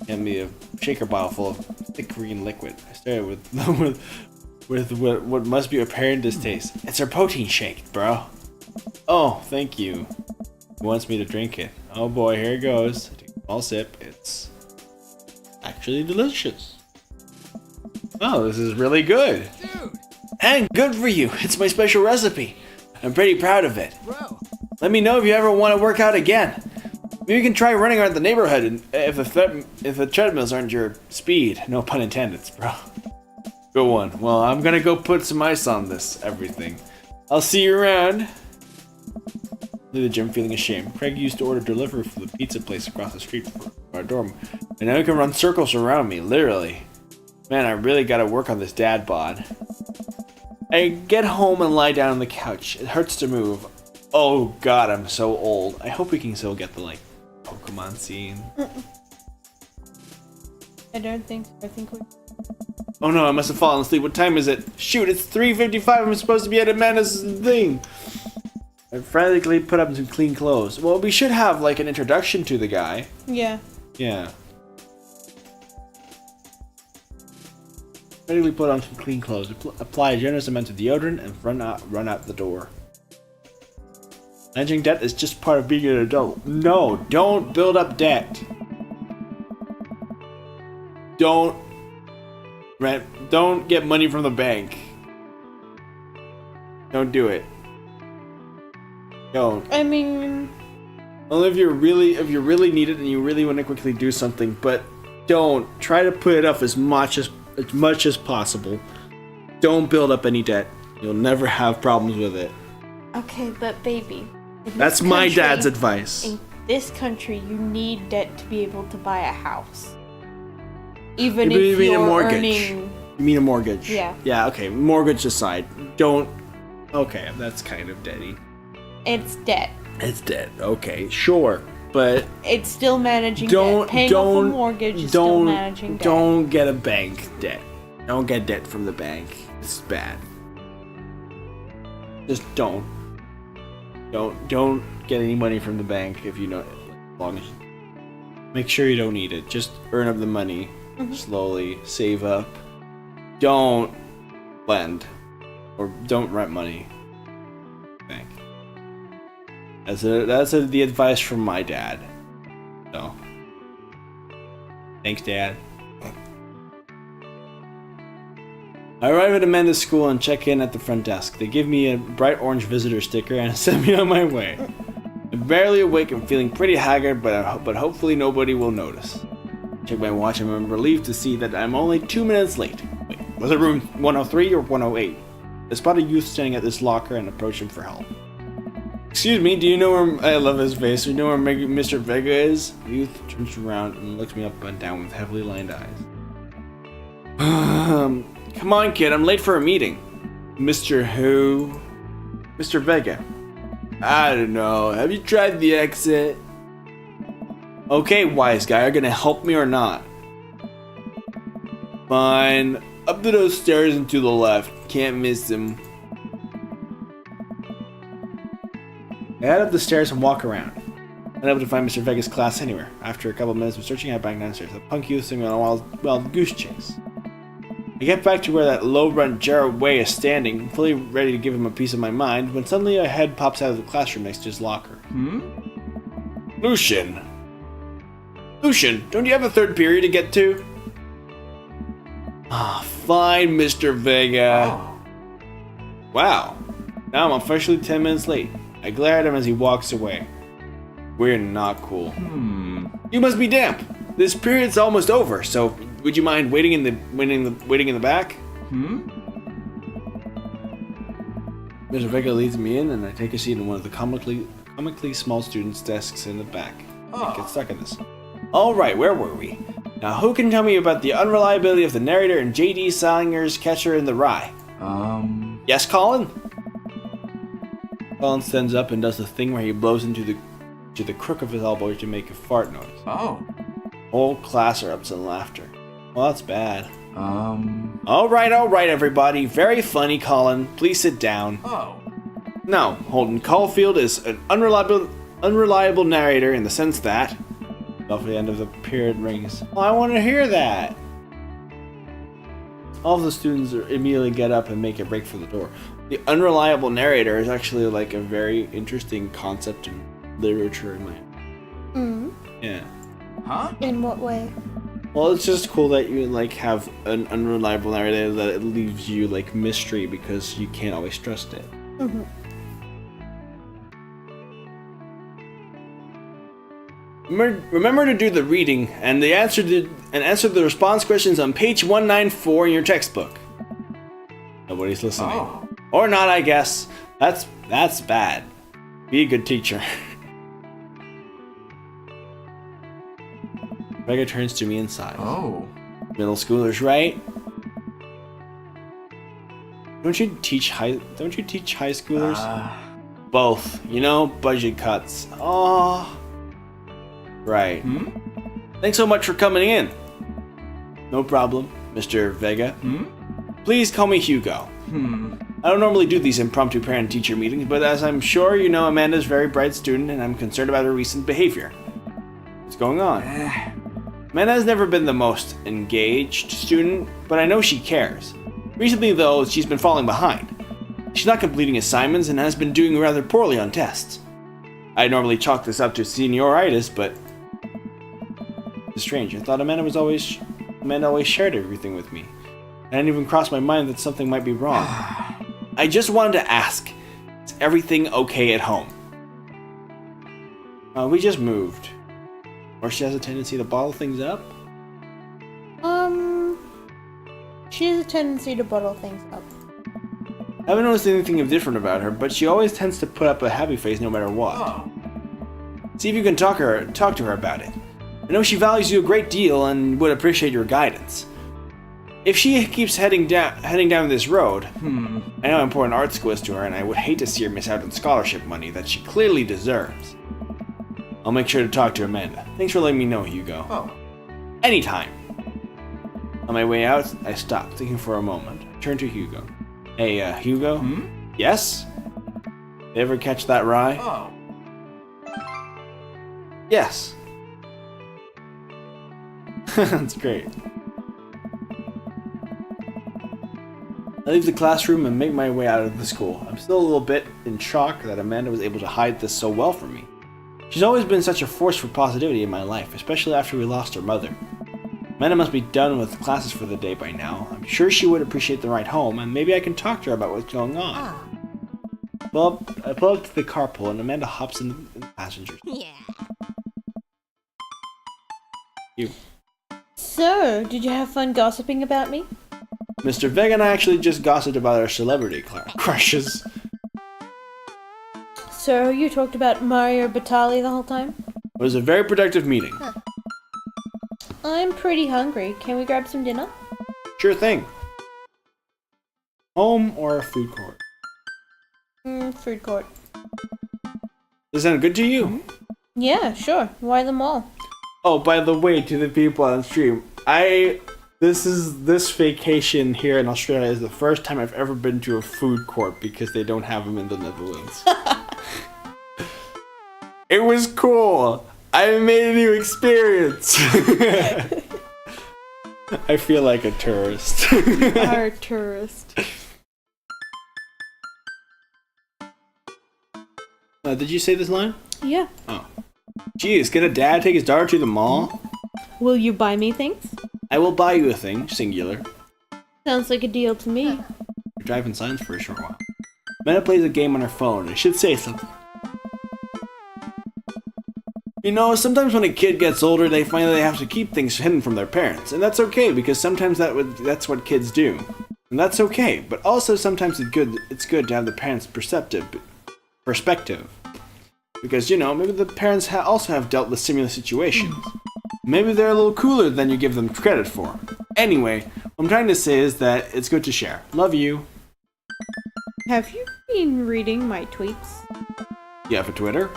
Give me a shaker bottle full of thick green liquid. I started with what must be apparent distaste. It's a protein shake, bro. Oh, thank you. He wants me to drink it. Oh boy, here it goes. I take a small sip. It's actually delicious. Oh, this is really good. Dude, And good for you. It's my special recipe. I'm pretty proud of it. bro. Let me know if you ever want to work out again. Maybe you can try running around the neighborhood and if the treadmills aren't your speed. No pun intended, bro. Good one. Well, I'm gonna go put some ice on this everything. I'll see you around. Leave the gym feeling ashamed. Craig used to order delivery from the pizza place across the street from our dorm. And now he can run circles around me, literally. Man, I really gotta work on this dad bod. I get home and lie down on the couch. It hurts to move. Oh god, I'm so old. I hope we can still get the, like, Pokemon scene. I don't think so. I think we. Oh no, I must have fallen asleep. What time is it? Shoot, it's 3:55. I'm supposed to be at Amanda's thing. I frantically put up some clean clothes. Well, we should have, like, an introduction to the guy. Yeah. Yeah. Frantically put on some clean clothes. Apply a generous amount of deodorant and run out the door. Managing debt is just part of being an adult. No, don't build up debt. Don't get money from the bank. Don't do it. Don't. I mean, Only if you really need it and you really want to quickly do something, but don't try to put it off as much as possible. Don't build up any debt. You'll never have problems with it. okay, but baby. in That's this my country- dad's advice. In this country, you need debt to be able to buy a house. Even You if mean a you're mortgage. earning. You mean a mortgage? Yeah. Yeah, okay. Mortgage aside. Don't. Okay, that's kind of deady. It's debt. It's dead. Okay, sure. But It's still managing don't debt. Paying off a don't mortgage is still don't managing debt. don't get a bank debt. Don't get debt from the bank. It's bad. Just don't get any money from the bank if you know. As long as make sure you don't need it. Just earn up the money slowly. Save up. Don't lend or don't rent money. Bank. That's the advice from my dad. So, thanks, Dad. I arrive at Amanda's school and check in at the front desk. They give me a bright orange visitor sticker and send me on my way. I'm barely awake and feeling pretty haggard, but hopefully nobody will notice. Check my watch and I'm relieved to see that I'm only 2 minutes late. Wait, was it room 103 or 108? I spot a youth standing at this locker and approach him for help. Excuse me, do you know where... I love his face. Do you know where Mr. Vega is? The youth turns around and looks me up and down with heavily lined eyes. Come on, kid, I'm late for a meeting. Mr. Who? Mr. Vega. I don't know. Have you tried the exit? Okay, wise guy, are you gonna help me or not? Fine. Up to those stairs and to the left. Can't miss them. I head up the stairs and walk around. Unable to find Mr. Vega's class anywhere. After a couple of minutes of searching, I head back downstairs. The punk youth singing on a wild goose chase. I get back to where that low-run Jared Way is standing, fully ready to give him a piece of my mind, when suddenly a head pops out of the classroom next to his locker. Lucian! Lucian, don't you have a third period to get to? Ah, fine, Mr. Vega. Wow. Now I'm officially 10 minutes late. I glare at him as he walks away. We're not cool. You must be damp. This period's almost over, so would you mind waiting in the back? Mr. Vega leads me in, and I take a seat in one of the comically small students' desks in the back. I get stuck in this. All right, where were we? Now, who can tell me about the unreliability of the narrator and J.D. Salinger's Catcher in the Rye? Yes, Colin? Colin stands up and does the thing where he blows into the crook of his elbow to make a fart noise. Whole class erupts in laughter. Well, that's bad. All right, everybody. Very funny, Colin. Please sit down. No, Holden Caulfield is an unreliable narrator in the sense that... Bell for the end of the period rings. Well, I want to hear that. All of the students immediately get up and make a break for the door. The unreliable narrator is actually like a very interesting concept in literature in my Yeah. In what way? Well, it's just cool that you like have an unreliable narrator that it leaves you like mystery because you can't always trust it. Remember to do the reading and answer the response questions on page 194 in your textbook. Nobody's listening. Oh. Or not, I guess. That's bad. Be a good teacher. Vega turns to me and sighs. Oh. Middle schoolers, right? Don't you teach high schoolers? Both. You know, budget cuts. Oh. Right. Thanks so much for coming in. No problem, Mr. Vega. Please call me Hugo. I don't normally do these impromptu parent-teacher meetings, but as I'm sure you know, Amanda's a very bright student, and I'm concerned about her recent behavior. What's going on? Amanda has never been the most engaged student, but I know she cares. Recently, though, she's been falling behind. She's not completing assignments and has been doing rather poorly on tests. I normally chalk this up to senioritis, but it's strange. I thought Amanda always shared everything with me. It hadn't even crossed my mind that something might be wrong. I just wanted to ask, is everything okay at home? We just moved. Or she has a tendency to bottle things up? She has a tendency to bottle things up. I haven't noticed anything different about her, but she always tends to put up a happy face no matter what. See if you can talk to her about it. I know she values you a great deal and would appreciate your guidance. If she keeps heading down this road, I know how important art school is to her, and I would hate to see her miss out on scholarship money that she clearly deserves. I'll make sure to talk to Amanda. Thanks for letting me know, Hugo. Oh. Anytime. On my way out, I stopped, thinking for a moment. I turned to Hugo. Hey, Hugo? Yes? You ever catch that rye? Oh. Yes. That's great. I leave the classroom and make my way out of the school. I'm still a little bit in shock that Amanda was able to hide this so well from me. She's always been such a force for positivity in my life, especially after we lost her mother. Amanda must be done with classes for the day by now. I'm sure she would appreciate the ride home, and maybe I can talk to her about what's going on. Well, I pull up to the carpool, and Amanda hops in the passenger seat. Yeah. You. So, did you have fun gossiping about me? Mr. Vega and I actually just gossiped about our celebrity crushes. So, you talked about Mario Batali the whole time? It was a very productive meeting. I'm pretty hungry. Can we grab some dinner? Sure thing. Home or a food court? Food court. Does that sound good to you? Yeah, sure. Why the mall? Oh, by the way, to the people on stream, this vacation here in Australia is the first time I've ever been to a food court because they don't have them in the Netherlands. It was cool. I made a new experience. I feel like a tourist. You are a tourist. Did you say this line? Yeah. Oh. Geez, can a dad take his daughter to the mall? Will you buy me things? I will buy you a thing, singular. Sounds like a deal to me. We're driving silence for a short while. Mena plays a game on her phone. I should say something. You know, sometimes when a kid gets older, they find that they have to keep things hidden from their parents. And that's okay, because sometimes that's what kids do. And that's okay, but also sometimes it's good to have the parents' perspective. Because, you know, maybe the parents also have dealt with similar situations. Maybe they're a little cooler than you give them credit for. Anyway, what I'm trying to say is that it's good to share. Love you. Have you been reading my tweets? You have a Twitter?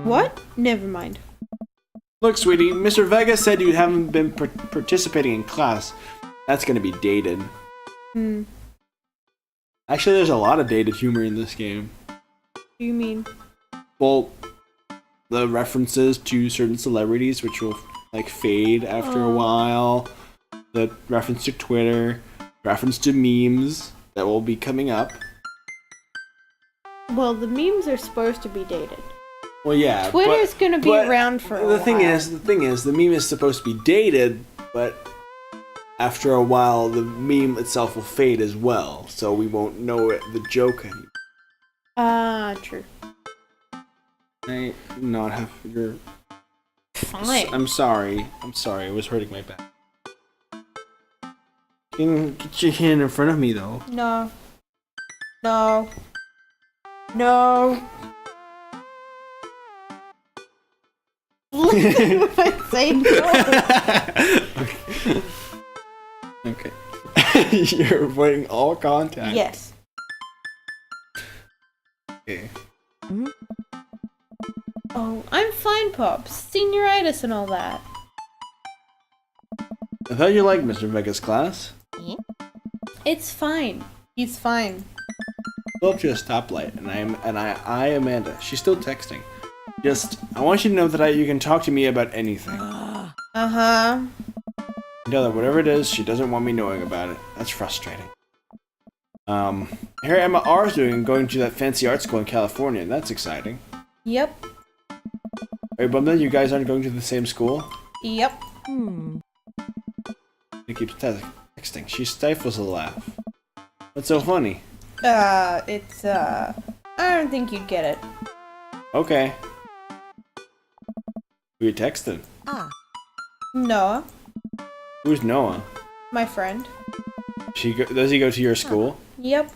What? Never mind. Look, sweetie, Mr. Vega said you haven't been participating in class. That's gonna be dated. Actually, there's a lot of dated humor in this game. What do you mean? Well, the references to certain celebrities, which will like fade after a while. The reference to Twitter. reference to memes that will be coming up. Well, the memes are supposed to be dated. Well, yeah. Twitter's gonna be around for a while. The thing is, the meme is supposed to be dated, but after a while, the meme itself will fade as well, so we won't know the joke anymore. True. I not have your. Fine. I'm sorry. It was hurting my back. You can get your hand in front of me, though. No. No. No. Listen when I say no. Okay. You're avoiding all contact. Yes. Okay. Oh, I'm fine, Pops. Senioritis and all that. I thought you liked Mr. Vega's class. It's fine. He's fine. Pull up to a stoplight, and I Amanda. She's still texting. Just, I want you to know that you can talk to me about anything. Uh-huh. Tell her whatever it is, she doesn't want me knowing about it. That's frustrating. Here Emma R is doing, going to that fancy art school in California, and that's exciting. Yep. Are you bummed that you guys aren't going to the same school? Yep. She keeps texting. She stifles a laugh. What's so funny? I don't think you'd get it. Okay. Who you texting? Noah, Who's Noah? my friend. Does he go to your school? Yep.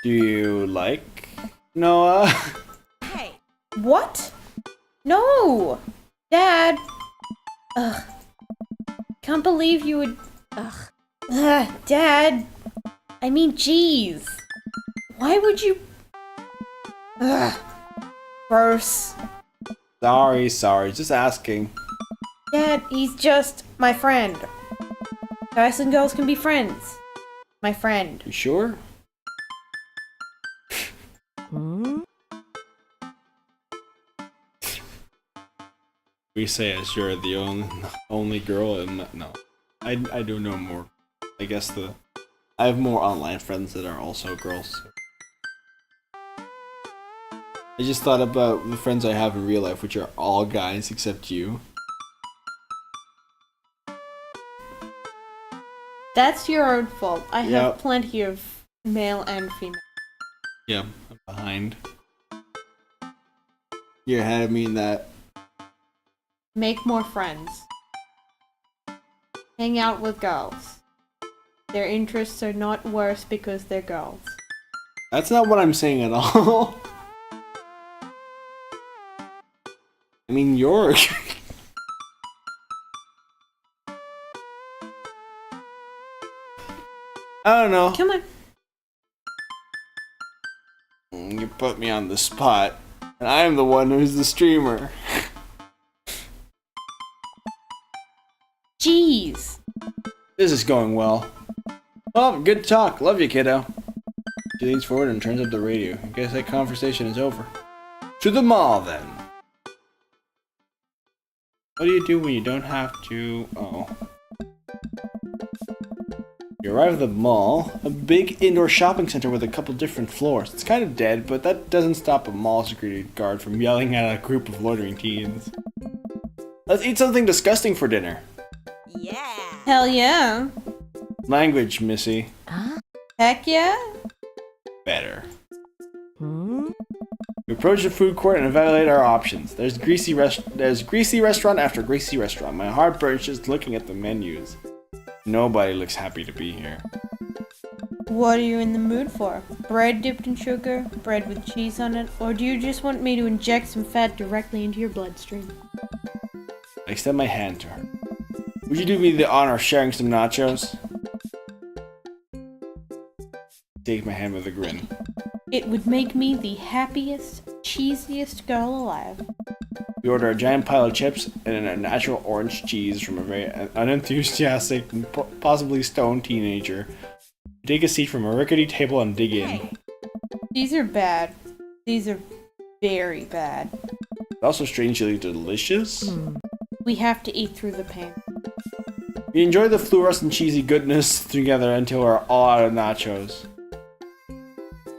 Do you like Noah? Hey. What? No! Dad! Ugh. Can't believe you would... Ugh. Dad! I mean, jeez. Why would you... Ugh. Gross. Sorry, just asking. Dad, he's just my friend. Guys and girls can be friends. My friend. You sure? We say as you're the only girl, and no, I do know more. I guess I have more online friends that are also girls. I just thought about the friends I have in real life, which are all guys except you. That's your own fault. I have Yep. plenty of male and female. Yeah, I'm behind. You're ahead of me in that. Make more friends. Hang out with girls. Their interests are not worse because they're girls. That's not what I'm saying at all. I mean, you're. I don't know. Come on. You put me on the spot, and I'm the one who's the streamer. Jeez. This is going well. Well, good talk. Love you, kiddo. She leans forward and turns up the radio. I guess that conversation is over. To the mall, then. What do you do when you don't have to... Oh. You arrive at the mall, a big indoor shopping center with a couple different floors. It's kind of dead, but that doesn't stop a mall security guard from yelling at a group of loitering teens. Let's eat something disgusting for dinner. Yeah. Hell yeah. Language, Missy. Heck yeah. Better. We approach the food court and evaluate our options. There's greasy restaurant after greasy restaurant. My heart burns just looking at the menus. Nobody looks happy to be here. What are you in the mood for? Bread dipped in sugar? Bread with cheese on it? Or do you just want me to inject some fat directly into your bloodstream? I extend my hand to her. Would you do me the honor of sharing some nachos? Take my hand with a grin. It would make me the happiest, cheesiest girl alive. We order a giant pile of chips and a natural orange cheese from a very unenthusiastic and possibly stoned teenager. We take a seat from a rickety table and dig in. These are bad. These are very bad. It's also strangely delicious. We have to eat through the pain. We enjoy the fluorescent cheesy goodness together until we're all out of nachos.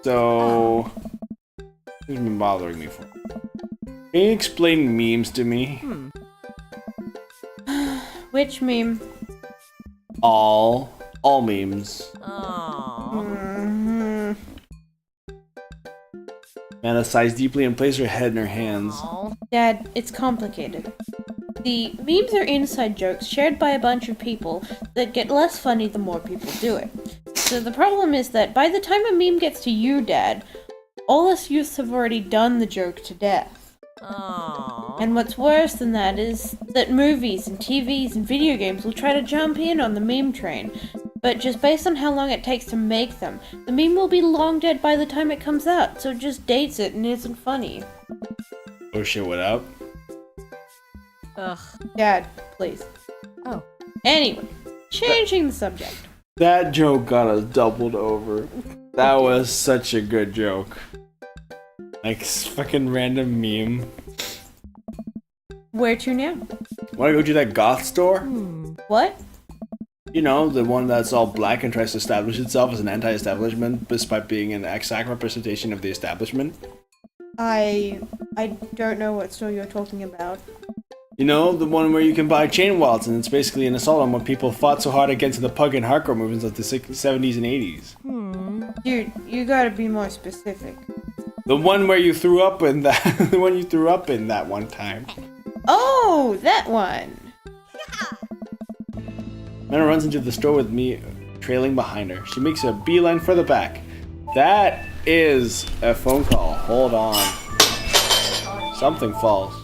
So, who's been bothering me for? Can you explain memes to me? Which meme? All memes. Mhm. Amanda sighs deeply and places her head in her hands. Dad, it's complicated. The memes are inside jokes shared by a bunch of people that get less funny the more people do it. So the problem is that by the time a meme gets to you, Dad, all us youths have already done the joke to death. And what's worse than that is that movies and TVs and video games will try to jump in on the meme train, but just based on how long it takes to make them, the meme will be long dead by the time it comes out, so it just dates it and isn't funny. Oh shit, what up? Ugh. Dad, please. Oh. Anyway, changing the subject. That joke got us doubled over. That was such a good joke. Like, fucking random meme. Where to now? Wanna go to that goth store? What? You know, the one that's all black and tries to establish itself as an anti-establishment despite being an exact representation of the establishment? I don't know what store you're talking about. You know, the one where you can buy chain wallets and it's basically an assault on what people fought so hard against in the punk and hardcore movements of the 70s and 80s. Dude, you gotta be more specific. The one where you threw up in that, the one you threw up in that one time. Oh, that one! Mena runs into the store with me trailing behind her. She makes a beeline for the back. That is a phone call. Hold on. Something falls.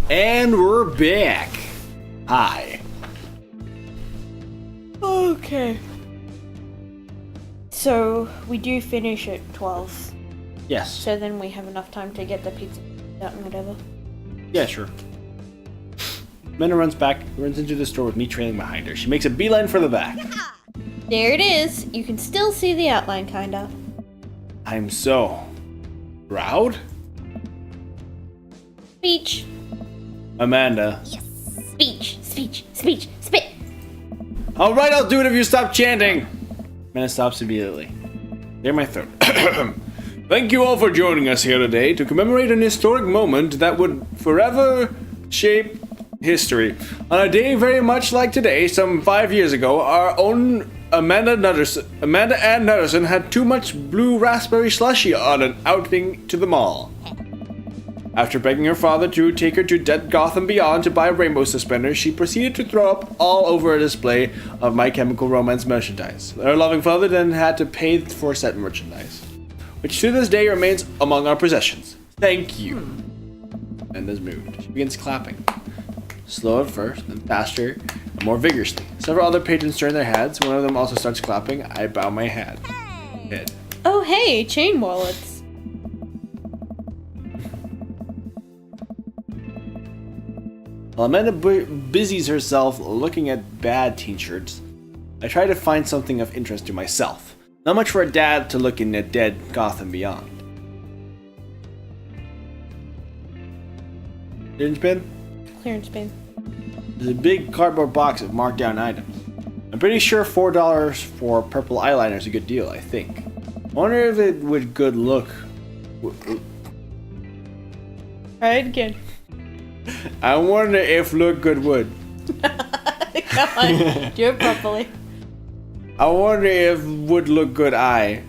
And we're back. Hi. Okay. So, we do finish at 12. Yes. So then we have enough time to get the pizza out and whatever. Yeah, sure. Mena runs into the store with me trailing behind her. She makes a beeline for the back. There it is. You can still see the outline, kinda. I'm so proud. Speech. Amanda. Speech. Spit. Alright, I'll do it if you stop chanting. Mena stops immediately. Clear my throat. Thank you all for joining us here today to commemorate an historic moment that would forever shape history. On a day very much like today, some 5 years ago, our own Amanda Ann Nutterson had too much blue raspberry slushy on an outing to the mall. After begging her father to take her to Dead Gotham Beyond to buy rainbow suspenders, she proceeded to throw up all over a display of My Chemical Romance merchandise. Her loving father then had to pay for said merchandise, which to this day remains among our possessions. Thank you. Amanda's moved. She begins clapping. Slow at first, then faster, and more vigorously. Several other patrons turn their heads. One of them also starts clapping. I bow my head. Oh hey, chain wallets. While Amanda busies herself looking at bad t-shirts, I try to find something of interest to myself. Not much for a dad to look in at Dead Gotham Beyond. Clearance bin? Clearance bin. There's a big cardboard box of marked down items. I'm pretty sure $4 for purple eyeliner is a good deal, I think. I wonder if it would good look. Try it again. I wonder if look good would. Come on, do it properly. I wonder if would look good eye.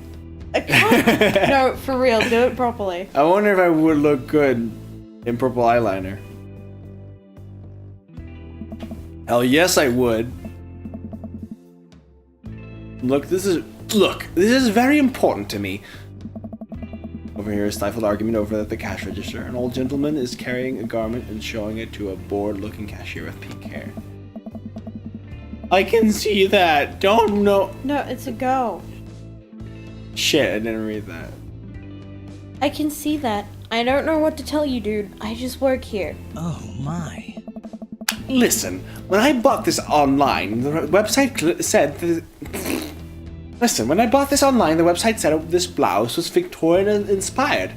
No, for real, do it properly. I wonder if I would look good in purple eyeliner. Hell yes I would. Look, this is very important to me. Over here, a stifled argument over at the cash register. An old gentleman is carrying a garment and showing it to a bored-looking cashier with pink hair. I can see that. Don't know. No, it's a go. Shit, I didn't read that. I can see that. I don't know what to tell you, dude. I just work here. Oh my. Listen, when I bought this online, the website said that... Listen, when I bought this online, the website said this blouse was Victorian inspired.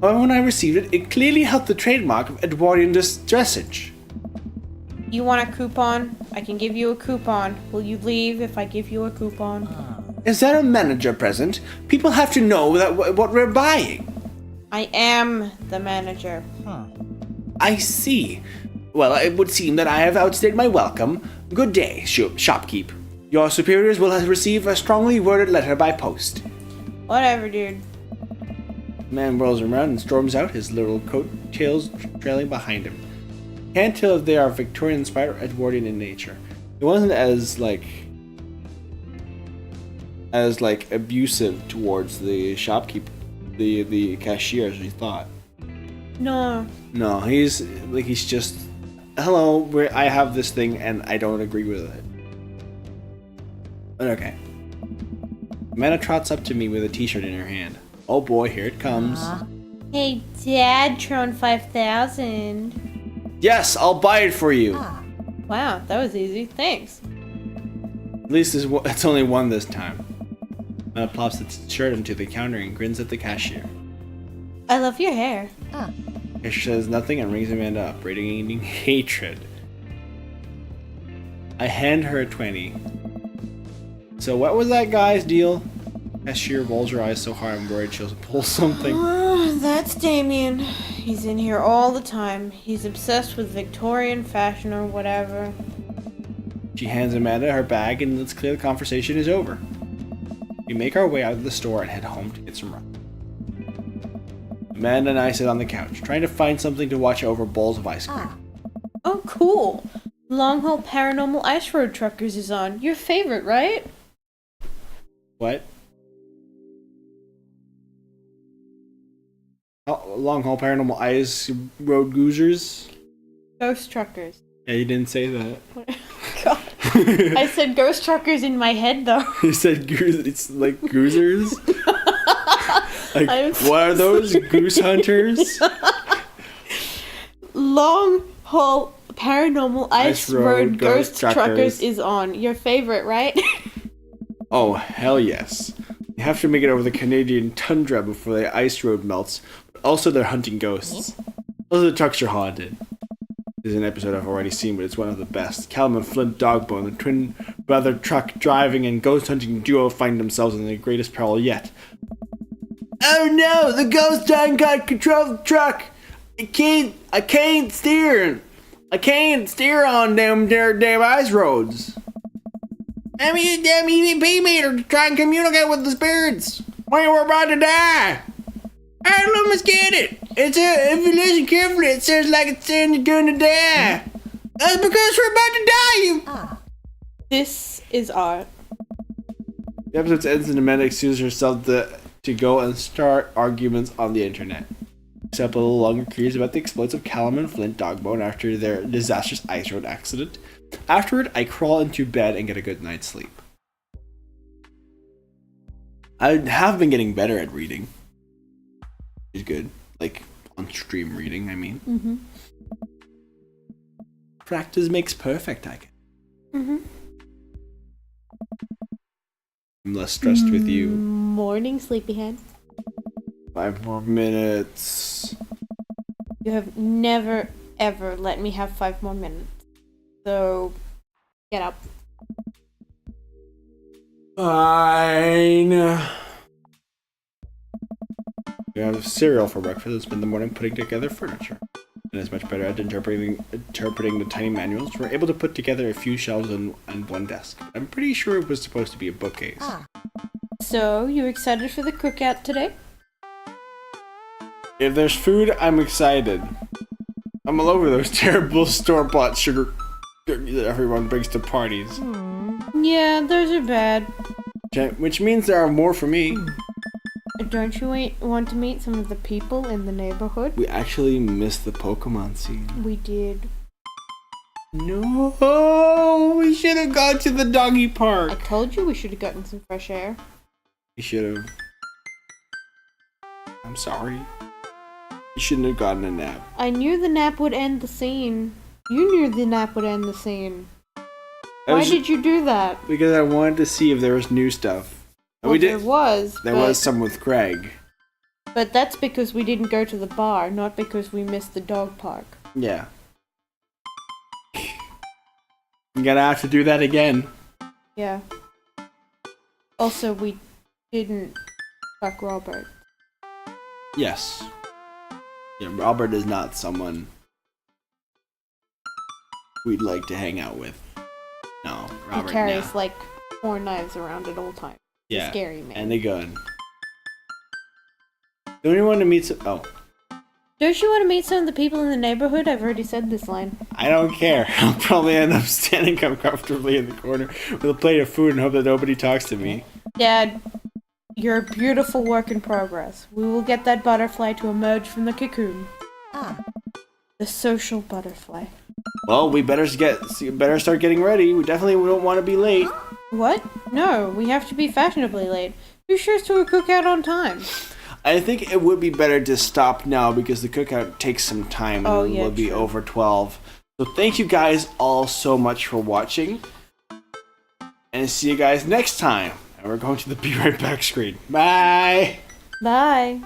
However, when I received it, it clearly held the trademark of Edwardian dressage. You want a coupon? I can give you a coupon. Will you leave if I give you a coupon? Is there a manager present? People have to know that what we're buying. I am the manager. I see. Well, it would seem that I have outstayed my welcome. Good day, shopkeep. Your superiors will receive a strongly worded letter by post. Whatever, dude. The man whirls around and storms out, his little coat tails trailing behind him. Can't tell if they are Victorian-inspired or Edwardian in nature. It wasn't as abusive towards the shopkeep, the cashier as we thought. No. No, he's just, hello, I have this thing and I don't agree with it. But okay. Amanda trots up to me with a t-shirt in her hand. Oh boy, here it comes. Hey, Dad, Tron 5000. Yes, I'll buy it for you. Wow, that was easy. Thanks. At least it's only one this time. Amanda plops the shirt into the counter and grins at the cashier. I love your hair. Cashier says nothing and rings Amanda up, radiating hatred. I hand her a 20. So what was that guy's deal? Cashier rolls her eyes so hard I'm worried she'll pull something. That's Damien. He's in here all the time. He's obsessed with Victorian fashion or whatever. She hands Amanda her bag and it's clear the conversation is over. We make our way out of the store and head home to get some run. Amanda and I sit on the couch, trying to find something to watch over bowls of ice cream. Oh, cool. Long Haul Paranormal Ice Road Truckers is on. Your favorite, right? What? Long Haul Paranormal Ice Road Goozers? Ghost Truckers. Yeah, you didn't say that. God. I said Ghost Truckers in my head, though. You said it's like goozers? Like, what are those? Goose hunters? Long Haul Paranormal Ice Road Ghost Truckers is on. Your favorite, right? Oh, hell yes. You have to make it over the Canadian tundra before the ice road melts, but also they're hunting ghosts. Also, the trucks are haunted. This is an episode I've already seen, but it's one of the best. Callum and Flint Dogbone, the twin brother truck driving and ghost hunting duo, find themselves in the greatest peril yet. Oh no, the ghost done got control of the truck! I can't steer! I can't steer on damn ice roads! I mean, damn EVP meter to try and communicate with the spirits! We're about to die! I almost get it. If you listen carefully, it sounds like it's saying you're gonna die. That's because we're about to die, you. This is art. The episode ends and Amanda excuses herself to go and start arguments on the internet. Except a little longer curious about the exploits of Callum and Flint Dogbone after their disastrous ice road accident. Afterward, I crawl into bed and get a good night's sleep. I have been getting better at reading. It's good. Like, on stream reading, I mean. Mm-hmm. Practice makes perfect, I guess. Mm-hmm. I'm less stressed with you. Morning, sleepyhead. 5 more minutes. You have never, ever let me have 5 more minutes. So, get up. Fine. We have cereal for breakfast and spend the morning putting together furniture. And is much better at interpreting the tiny manuals. We're able to put together a few shelves and one desk. I'm pretty sure it was supposed to be a bookcase. So, you excited for the cookout today? If there's food, I'm excited. I'm all over those terrible store-bought sugar that everyone brings to parties. Yeah, those are bad. Which means there are more for me. Don't you want to meet some of the people in the neighborhood? We actually missed the Pokemon scene. We did. No, we should have gone to the doggy I park. told you we should have gotten some fresh air. We should have. I'm sorry. You shouldn't have gotten a nap. I knew the nap would end the scene. You knew the nap would end the scene. Why did you do that? Because I wanted to see if there was new stuff. And Well, we did. There was some with Craig. But that's because we didn't go to the bar, not because we missed the dog park. Yeah. I'm gonna have to do that again. Yeah. Also, we didn't fuck Robert. Yes. Yeah, Robert is not someone we'd like to hang out with. No, Robert. He carries no. like 4 knives around at all times. Yeah, Scary man. and a gun. Don't you want to meet some? Oh, Don't you want to meet some of the people in the neighborhood? I've already said this line. I don't care. I'll probably end up standing uncomfortably in the corner with a plate of food and hope that nobody talks to me. Dad, you're a beautiful work in progress. We will get that butterfly to emerge from the cocoon. The social butterfly. Well, we better start getting ready. We definitely don't want to be late. What? No, we have to be fashionably late. Who shares to a cookout on time? I think it would be better to stop now because the cookout takes some time and will be true. over 12. So thank you guys all so much for watching. And see you guys next time. And we're going to the Be Right Back screen. Bye! Bye.